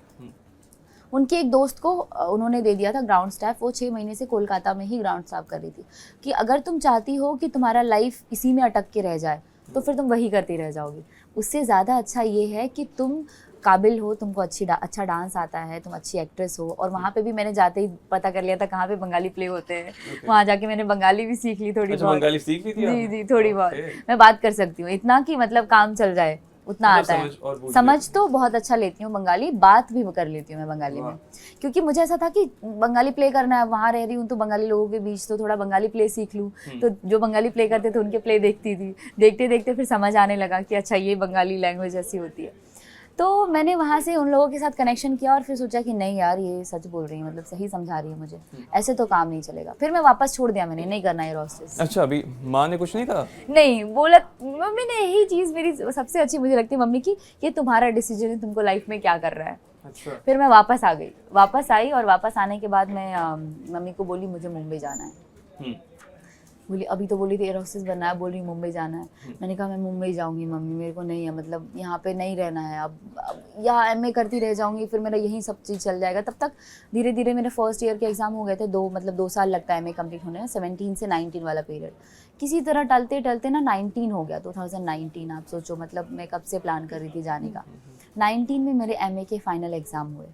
S2: उनके एक दोस्त को उन्होंने दे दिया था ग्राउंड स्टाफ, वो 6 महीने से कोलकाता में ही ग्राउंड स्टाफ कर रही थी कि अगर तुम चाहती हो कि तुम्हारा लाइफ इसी में अटक के रह जाए तो फिर तुम वही करती रह जाओगी। उससे ज़्यादा अच्छा ये है कि तुम काबिल हो, तुमको अच्छा डांस आता है, तुम अच्छी एक्ट्रेस हो। और वहाँ पे भी मैंने जाते ही पता कर लिया था कहाँ पे बंगाली प्ले होते हैं। वहाँ जाके मैंने बंगाली भी सीख ली थोड़ी बहुत।
S1: बंगाली सीख ली थी
S2: जी जी, थोड़ी बहुत मैं बात कर सकती हूँ, इतना कि मतलब काम चल जाए उतना आता है। समझ तो बहुत अच्छा लेती हूँ बंगाली, बात भी कर लेती हूँ मैं बंगाली में, क्योंकि मुझे ऐसा था कि बंगाली प्ले करना है, वहाँ रह रही हूँ तो बंगाली लोगों के बीच तो थोड़ा बंगाली प्ले सीख लूँ। तो जो बंगाली प्ले करते थे उनके प्ले देखती थी, देखते देखते फिर समझ आने लगा कि अच्छा ये बंगाली लैंग्वेज ऐसी होती है। तो मैंने वहाँ से उन लोगों के साथ कनेक्शन किया और फिर सोचा कि नहीं यार ये सच बोल रही है, मतलब सही समझा रही है मुझे, ऐसे तो काम नहीं चलेगा। फिर मैं वापस छोड़ दिया, मैंने नहीं करना एयर होस्टेस।
S1: अच्छा, अभी माँ ने कुछ नहीं कहा? नहीं
S2: बोला, मम्मी ने यही चीज़ मेरी सबसे अच्छी मुझे लगती है मम्मी की, ये तुम्हारा डिसीजन है, तुमको लाइफ में क्या कर रहा है।
S1: अच्छा।
S2: फिर मैं वापस आ गई, वापस आई और वापस आने के बाद मैं मम्मी को बोली मुझे मुंबई जाना है। बोली अभी तो बोली थी एयर होस्टेस बनना है, बोल रही मुंबई जाना है। मैंने कहा मैं मुंबई जाऊंगी मम्मी, मेरे को नहीं है, मतलब यहाँ पे नहीं रहना है अब यहाँ एमए करती रह जाऊंगी, फिर मेरा यही सब चीज़ चल जाएगा। तब तक धीरे धीरे मेरे फर्स्ट ईयर के एग्जाम हो गए थे, 2 साल लगता है एमए कंप्लीट होने में, 17 से 19 वाला पीरियड। किसी तरह टलते टलते ना 19 हो गया, 2019। आप सोचो, मतलब मैं कब से प्लान कर रही थी जाने का। 19 में मेरे एमए के फाइनल एग्ज़ाम हुए।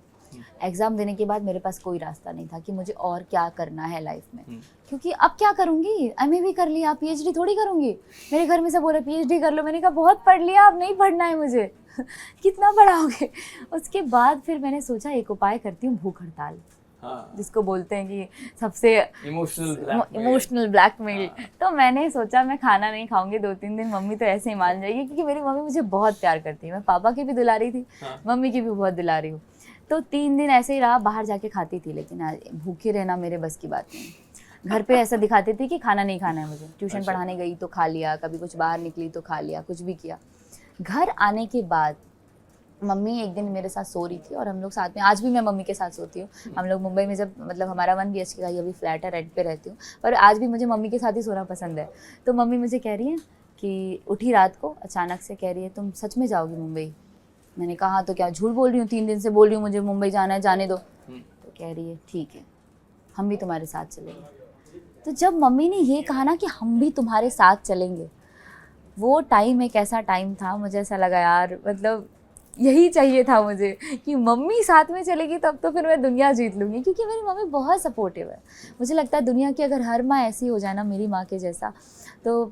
S2: एग्ज़ाम देने के बाद मेरे पास कोई रास्ता नहीं था कि मुझे और क्या करना है लाइफ में, क्योंकि अब क्या करूँगी, एमए भी कर लिया, पीएचडी थोड़ी करूँगी। मेरे घर में सब बोल रहे पीएचडी कर लो, मैंने कहा बहुत पढ़ लिया, अब नहीं पढ़ना है मुझे। कितना पढ़ाओगे। उसके बाद फिर मैंने सोचा एक उपाय करती हूँ, भूख हड़ताल, जिसको बोलते हैं कि सबसे इमोशनल ब्लैकमेल। तो मैंने सोचा मैं खाना नहीं खाऊंगी 2-3 दिन, मम्मी तो ऐसे ही मान जाएगी, क्योंकि मेरी मम्मी मुझे बहुत प्यार करती है। मैं पापा की भी दुलारी थी, मम्मी की भी बहुत दुलारी हूँ। तो 3 दिन ऐसे ही रहा, बाहर जाके खाती थी, लेकिन भूखे रहना मेरे बस की बात नहीं। घर पे ऐसा दिखाती थी कि खाना नहीं खाना है मुझे। ट्यूशन पढ़ाने गई तो खा लिया, कभी कुछ बाहर निकली तो खा लिया, कुछ भी किया। घर आने के बाद मम्मी एक दिन मेरे साथ सो रही थी और हम लोग साथ में, आज भी मैं मम्मी के साथ सोती हूँ। हम लोग मुंबई में जब, मतलब हमारा 1 BHK का अभी फ्लैट है, रेंट पे रहती हूँ, पर आज भी मुझे मम्मी के साथ ही सोना पसंद है। तो मम्मी मुझे कह रही है कि उठी रात को अचानक से, कह रही है तुम सच में जाओगी मुंबई? मैंने कहा तो क्या झूठ बोल रही हूँ, 3 दिन से बोल रही हूँ मुझे मुंबई जाना है, जाने दो। तो कह रही है ठीक है, हम भी तुम्हारे साथ चलेंगे। तो जब मम्मी ने ये कहा ना कि हम भी तुम्हारे साथ चलेंगे, वो टाइम एक ऐसा टाइम था, मुझे ऐसा लगा यार, मतलब यही चाहिए था मुझे कि मम्मी साथ में चलेगी तब तो फिर मैं दुनिया जीत लूँगी, क्योंकि मेरी मम्मी बहुत सपोर्टिव है। मुझे लगता है दुनिया की अगर हर माँ ऐसी हो जाए ना मेरी माँ के जैसा, तो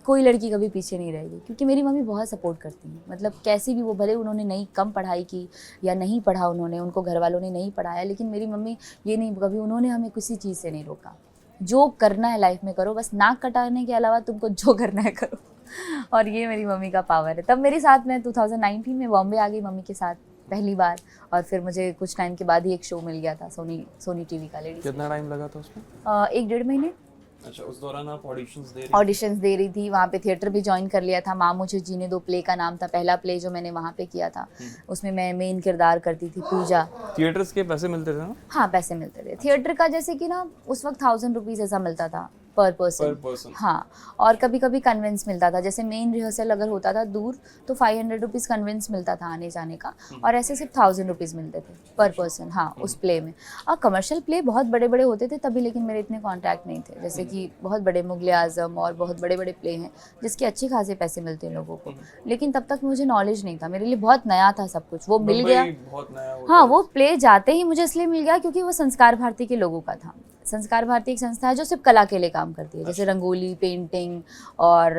S2: कोई लड़की कभी पीछे नहीं रहेगी, क्योंकि मेरी मम्मी बहुत सपोर्ट करती हैं। मतलब कैसी भी वो, भले उन्होंने नहीं कम पढ़ाई की या नहीं पढ़ा उन्होंने, उनको घर वालों ने नहीं पढ़ाया, लेकिन मेरी मम्मी ये नहीं, कभी उन्होंने हमें किसी चीज़ से नहीं रोका। जो करना है लाइफ में करो, बस नाक कटाने के अलावा तुमको जो करना है करो। और ये मेरी मम्मी का पावर है। तब मेरे साथ में 2019 में बॉम्बे आ गई मम्मी के साथ पहली बार, और फिर मुझे कुछ टाइम के बाद ही एक शो मिल गया था सोनी टीवी का लेडीज।
S1: कितना टाइम लगा था उसमें?
S2: 1-1.5 महीने।
S1: अच्छा, उस दौरान आप
S2: ऑडिशंस दे रही थी, वहाँ पे थिएटर भी ज्वाइन कर लिया था। माँ मुझे जीने दो प्ले का नाम था, पहला प्ले जो मैंने वहाँ पे किया था, उसमें मैं मेन किरदार करती थी पूजा।
S1: थिएटर्स के पैसे मिलते थे ना?
S2: हाँ, पैसे मिलते थे थिएटर का, जैसे कि ना उस वक्त 1000 रुपीज़ ऐसा मिलता था पर पर्सन। हाँ, और कभी कभी कन्वेंस मिलता था, जैसे मेन रिहर्सल अगर होता था दूर तो 500 रुपीज़ कन्वेंस मिलता था आने जाने का, और ऐसे सिर्फ 1000 रुपीज़ मिलते थे पर पर्सन। हाँ, उस प्ले में। और कमर्शियल प्ले बहुत बड़े बड़े होते थे तभी, लेकिन मेरे इतने कॉन्टैक्ट नहीं थे। जैसे कि बहुत बड़े मुगले आजम और बहुत बड़े बड़े प्ले हैं जिसके अच्छे खासे पैसे मिलते हैं लोगों को, लेकिन तब तक मुझे नॉलेज नहीं था, मेरे लिए बहुत नया था सब कुछ। वो मिल गया, हाँ, वो प्ले जाते ही मुझे इसलिए मिल गया क्योंकि वो संस्कार भारती के लोगों का था। संस्कार भारती एक संस्था है जो सिर्फ कला के लिए काम करती है, जैसे रंगोली, पेंटिंग और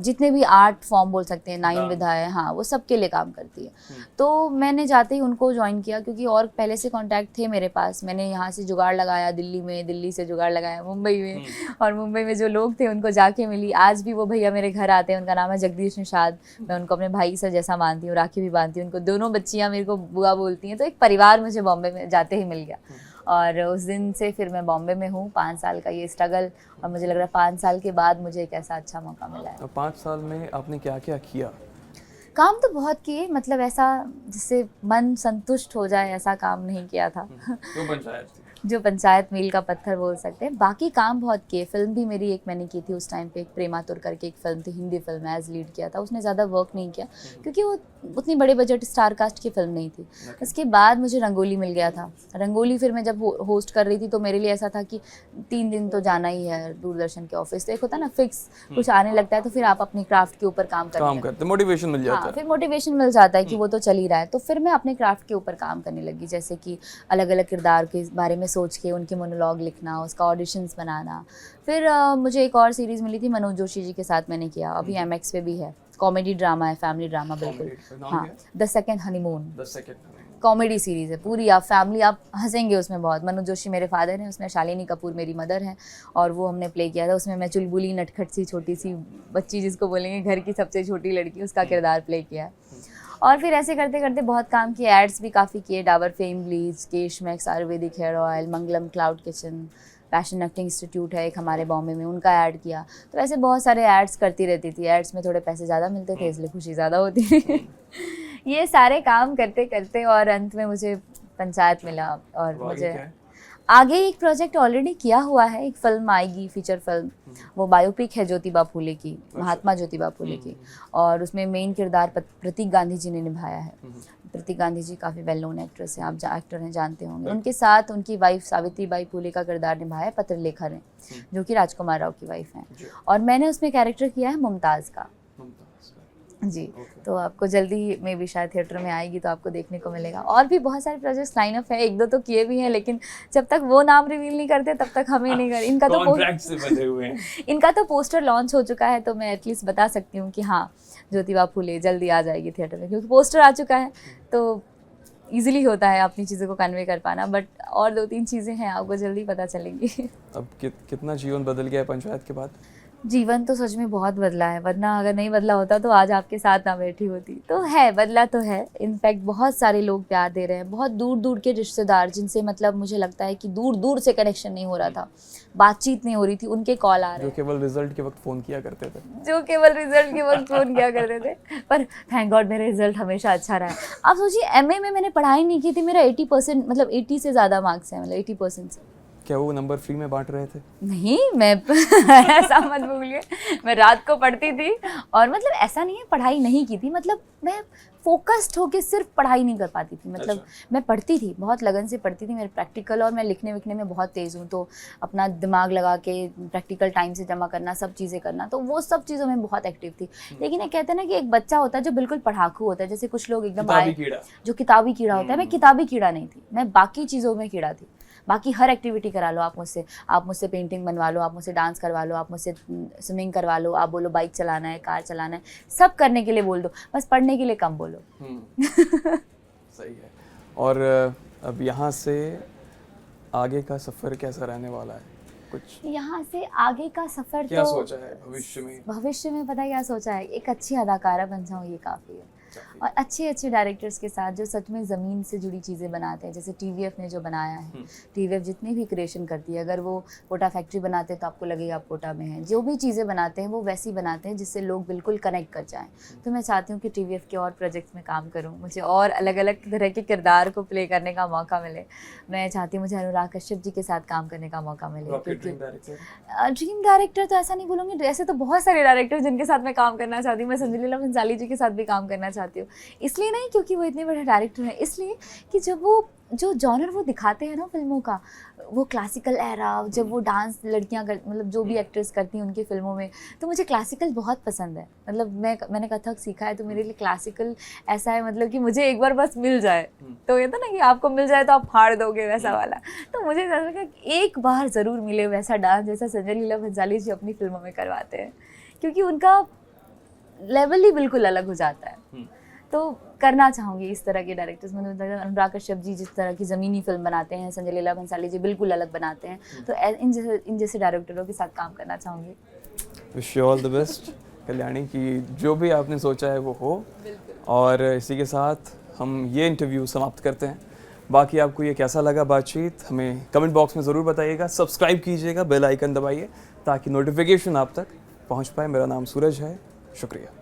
S2: जितने भी आर्ट फॉर्म बोल सकते हैं, 9 विधाएं, हाँ, वो सब के लिए काम करती है। तो मैंने जाते ही उनको ज्वाइन किया, क्योंकि और पहले से कॉन्टैक्ट थे मेरे पास। मैंने यहाँ से जुगाड़ लगाया दिल्ली में, दिल्ली से जुगाड़ लगाया मुंबई में, और मुंबई में जो लोग थे उनको जाके मिली। आज भी वो भैया मेरे घर आते हैं, उनका नाम है जगदीश निषाद। मैं उनको अपने भाई से जैसा मानती हूँ, राखी भी बांधती हूँ उनको। दोनों बच्चियाँ मेरे को बुआ बोलती हैं। तो एक परिवार मुझे बॉम्बे में जाते ही मिल गया, और उस दिन से फिर मैं बॉम्बे में हूँ। 5 साल का ये स्ट्रगल, और मुझे लग रहा है 5 साल के बाद मुझे एक ऐसा अच्छा मौका मिला है।
S1: 5 साल में आपने क्या क्या किया?
S2: काम तो बहुत किए, मतलब ऐसा जिससे मन संतुष्ट हो जाए ऐसा काम नहीं किया था।
S1: जो पंचायत थी,
S2: जो पंचायत मील का पत्थर बोल सकते हैं। बाकी काम बहुत किए। फिल्म भी मेरी एक मैंने की थी उस टाइम पे, एक प्रेमातुर करके एक फिल्म थी, हिंदी फिल्म, एज लीड किया था। उसने ज़्यादा वर्क नहीं किया क्योंकि वो उतनी बड़े बजट स्टार कास्ट की फिल्म नहीं थी। उसके बाद मुझे रंगोली मिल गया था। रंगोली फिर मैं जब होस्ट कर रही थी तो मेरे लिए ऐसा था कि 3 दिन तो जाना ही है दूरदर्शन के ऑफिस। तो एक होता है ना फिक्स, कुछ आने लगता है तो फिर आप अपने क्राफ्ट के ऊपर काम
S1: करते, मोटिवेशन मिल जाता है।
S2: फिर मोटिवेशन मिल जाता है कि वो तो चल ही रहा है। तो फिर मैं अपने क्राफ्ट के ऊपर काम करने लगी, जैसे कि अलग अलग किरदार के बारे में सोच के उनके मोनोलॉग लिखना, उसका ऑडिशंस बनाना। फिर मुझे एक और सीरीज़ मिली थी मनोज जोशी जी के साथ, मैंने किया, अभी MX पे भी है। कॉमेडी ड्रामा है, फैमिली ड्रामा बिल्कुल, हाँ, the second honeymoon comedy series है पूरी। आप फैमिली, आप हंसेंगे उसमें बहुत। मनोज जोशी मेरे फादर हैं, उसमें शालिनी कपूर मेरी मदर हैं, और वो हमने प्ले किया था। उसमें मैं चुलबुली नटखट सी छोटी सी बच्ची, जिसको बोलेंगे घर की सबसे छोटी लड़की, उसका किरदार प्ले किया है। और फिर ऐसे करते करते बहुत काम किए, एड्स भी काफ़ी किए। Dabur fem bleach, Kesh max Ayurvedic hair oil, Mangalam cloud kitchen, passion acting institute है एक हमारे बॉम्बे में, उनका ऐड किया। तो ऐसे बहुत सारे एड्स करती रहती थी। एड्स में थोड़े पैसे ज़्यादा मिलते थे, इसलिए खुशी ज़्यादा होती थी। ये सारे काम करते करते और अंत में मुझे पंचायत मिला। और मुझे आगे एक प्रोजेक्ट ऑलरेडी किया हुआ है, एक फिल्म आएगी, फीचर फिल्म, वो बायोपिक है ज्योतिबा फूले की, महात्मा ज्योतिबा फूले की, और उसमें मेन किरदार प्रतीक गांधी जी ने निभाया है। प्रतीक गांधी जी काफ़ी वेल नोन एक्ट्रेस हैं, आप एक्टर हैं, जानते होंगे। उनके साथ उनकी वाइफ सावित्रीबाई फूले का किरदार निभाया है पत्रलेखा ने, जो कि राजकुमार राव की वाइफ हैं। और मैंने उसमें कैरेक्टर किया है मुमताज़ का जी। तो आपको जल्दी ही मे भी शायद थिएटर में आएगी तो आपको देखने को मिलेगा। और भी बहुत सारे प्रोजेक्ट्स लाइन अप है, 1-2 तो किए भी हैं, लेकिन जब तक वो नाम रिवील नहीं करते तब तक हमें नहीं कर। इनका तो पोस्टर लॉन्च हो चुका है, तो मैं एटलीस्ट बता सकती हूँ कि हाँ, ज्योतिबा फूले जल्दी आ जाएगी थिएटर में, क्योंकि पोस्टर आ चुका है तो ईजिली होता है अपनी चीज़ों को कन्वे कर पाना। बट और 2-3 चीज़ें हैं, आपको जल्दी पता चलेंगी।
S1: अब कितना जीवन बदल गया है पंचायत के बाद?
S2: जीवन तो सच में बहुत बदला है, वरना अगर नहीं बदला होता तो आज आपके साथ ना बैठी होती। तो है, बदला तो है। इनफैक्ट बहुत सारे लोग प्यार दे रहे हैं, बहुत दूर दूर के रिश्तेदार, जिनसे मतलब मुझे लगता है कि दूर दूर से कनेक्शन नहीं हो रहा था, बातचीत नहीं हो रही थी, उनके कॉल आ रहे हैं।
S1: जो केवल रिजल्ट के वक्त फ़ोन किया करते थे,
S2: पर थैंक गॉड मेरा रिजल्ट हमेशा अच्छा रहा है। आप सोचिए, MA में मैंने पढ़ाई नहीं की थी, मेरा 80%, मतलब 80 से ज़्यादा मार्क्स हैं, मतलब 80% से।
S1: क्या वो नंबर फ्री में बांट रहे थे?
S2: नहीं, मैं ऐसा मत बोलिए, मैं रात को पढ़ती थी। और मतलब ऐसा नहीं है पढ़ाई नहीं की थी, मतलब मैं फोकस्ड होके सिर्फ पढ़ाई नहीं कर पाती थी। मतलब मैं पढ़ती थी, बहुत लगन से पढ़ती थी। मेरे प्रैक्टिकल, और मैं लिखने विखने में बहुत तेज़ हूँ, तो अपना दिमाग लगा के प्रैक्टिकल टाइम से जमा करना, सब चीज़ें करना, तो वो सब चीज़ों में बहुत एक्टिव थी। लेकिन ये कहते हैं ना कि एक बच्चा होता है जो बिल्कुल पढ़ाकू होता है, जैसे कुछ लोग एकदम जो किताबी कीड़ा होता है। मैं किताबी कीड़ा नहीं थी, मैं बाकी चीज़ों में कीड़ा थी। बाकी हर एक्टिविटी करा लो आप मुझसे पेंटिंग बनवा लो, आप मुझसे डांस करवा लो, आप मुझसे स्विमिंग करवा लो, आप बोलो बाइक चलाना है, कार चलाना है, सब करने के लिए बोल दो, बस पढ़ने के लिए कम बोलो।
S1: सही है। और अब यहाँ से आगे का सफ़र कैसा रहने वाला है? कुछ
S2: यहाँ से आगे का सफ़र
S1: क्या
S2: तो
S1: सोचा है भविष्य में
S2: पता है क्या सोचा है? एक अच्छी अदाकारा बन जाऊँ, ये काफ़ी है। और अच्छे डायरेक्टर्स के साथ जो सच में ज़मीन से जुड़ी चीज़ें बनाते हैं, जैसे TVF ने जो बनाया है। TVF जितनी भी क्रिएशन करती है, अगर वो कोटा फैक्ट्री बनाते हैं तो आपको लगेगा आप कोटा में हैं। जो भी चीज़ें बनाते हैं वो वैसी बनाते हैं जिससे लोग बिल्कुल कनेक्ट कर जाएँ। तो मैं चाहती हूँ कि TVF के और प्रोजेक्ट्स में काम करूँ, मुझे और अलग अलग तरह के किरदार को प्ले करने का मौका मिले। मैं चाहती हूँ मुझे अनुराग कश्यप जी के साथ काम करने का मौका मिले। ड्रीम डायरेक्टर तो ऐसा नहीं बोलूँगी, ऐसे तो बहुत सारे डायरेक्टर जिनके साथ मैं काम करना चाहती हूँ। मैं संजय लीला भंसाली जी के साथ भी काम करना चाहती हूँ, इसलिए नहीं क्योंकि वो इतने बड़े डायरेक्टर हैं, इसलिए कि जब वो जो जॉनर वो दिखाते हैं ना फिल्मों का, वो क्लासिकल एरा, जब वो डांस लड़कियां मतलब जो भी एक्ट्रेस करती हैं उनकी फिल्मों में, तो मुझे क्लासिकल बहुत पसंद है। मतलब मैंने कथक सीखा है, तो मेरे लिए क्लासिकल ऐसा है मतलब कि मुझे एक बार बस मिल जाए, तो ये था ना कि आपको मिल जाए तो आप फाड़ दोगे, वैसा वाला। तो मुझे ऐसा लगा कि एक बार ज़रूर मिले वैसा डांस जैसा संजय लीला भंसाली जी अपनी फिल्मों में करवाते हैं, क्योंकि उनका लेवल ही बिल्कुल अलग हो जाता है। तो करना चाहूँगी इस तरह के डायरेक्टर्स, मतलब अनुराग कश्यप जी जिस तरह की ज़मीनी फिल्म बनाते हैं, संजय लीला भंसाली जी बिल्कुल अलग बनाते हैं, तो इन जैसे डायरेक्टरों के साथ काम करना चाहूँगी।
S1: Wish you all the best Kalyani, की जो भी आपने सोचा है वो हो। और इसी के साथ हम ये इंटरव्यू समाप्त करते हैं। बाकी आपको ये कैसा लगा बातचीत, हमें कमेंट बॉक्स में ज़रूर बताइएगा। सब्सक्राइब कीजिएगा, बेल आइकन दबाइए ताकि नोटिफिकेशन आप तक पहुंच पाए। मेरा नाम सूरज है, शुक्रिया।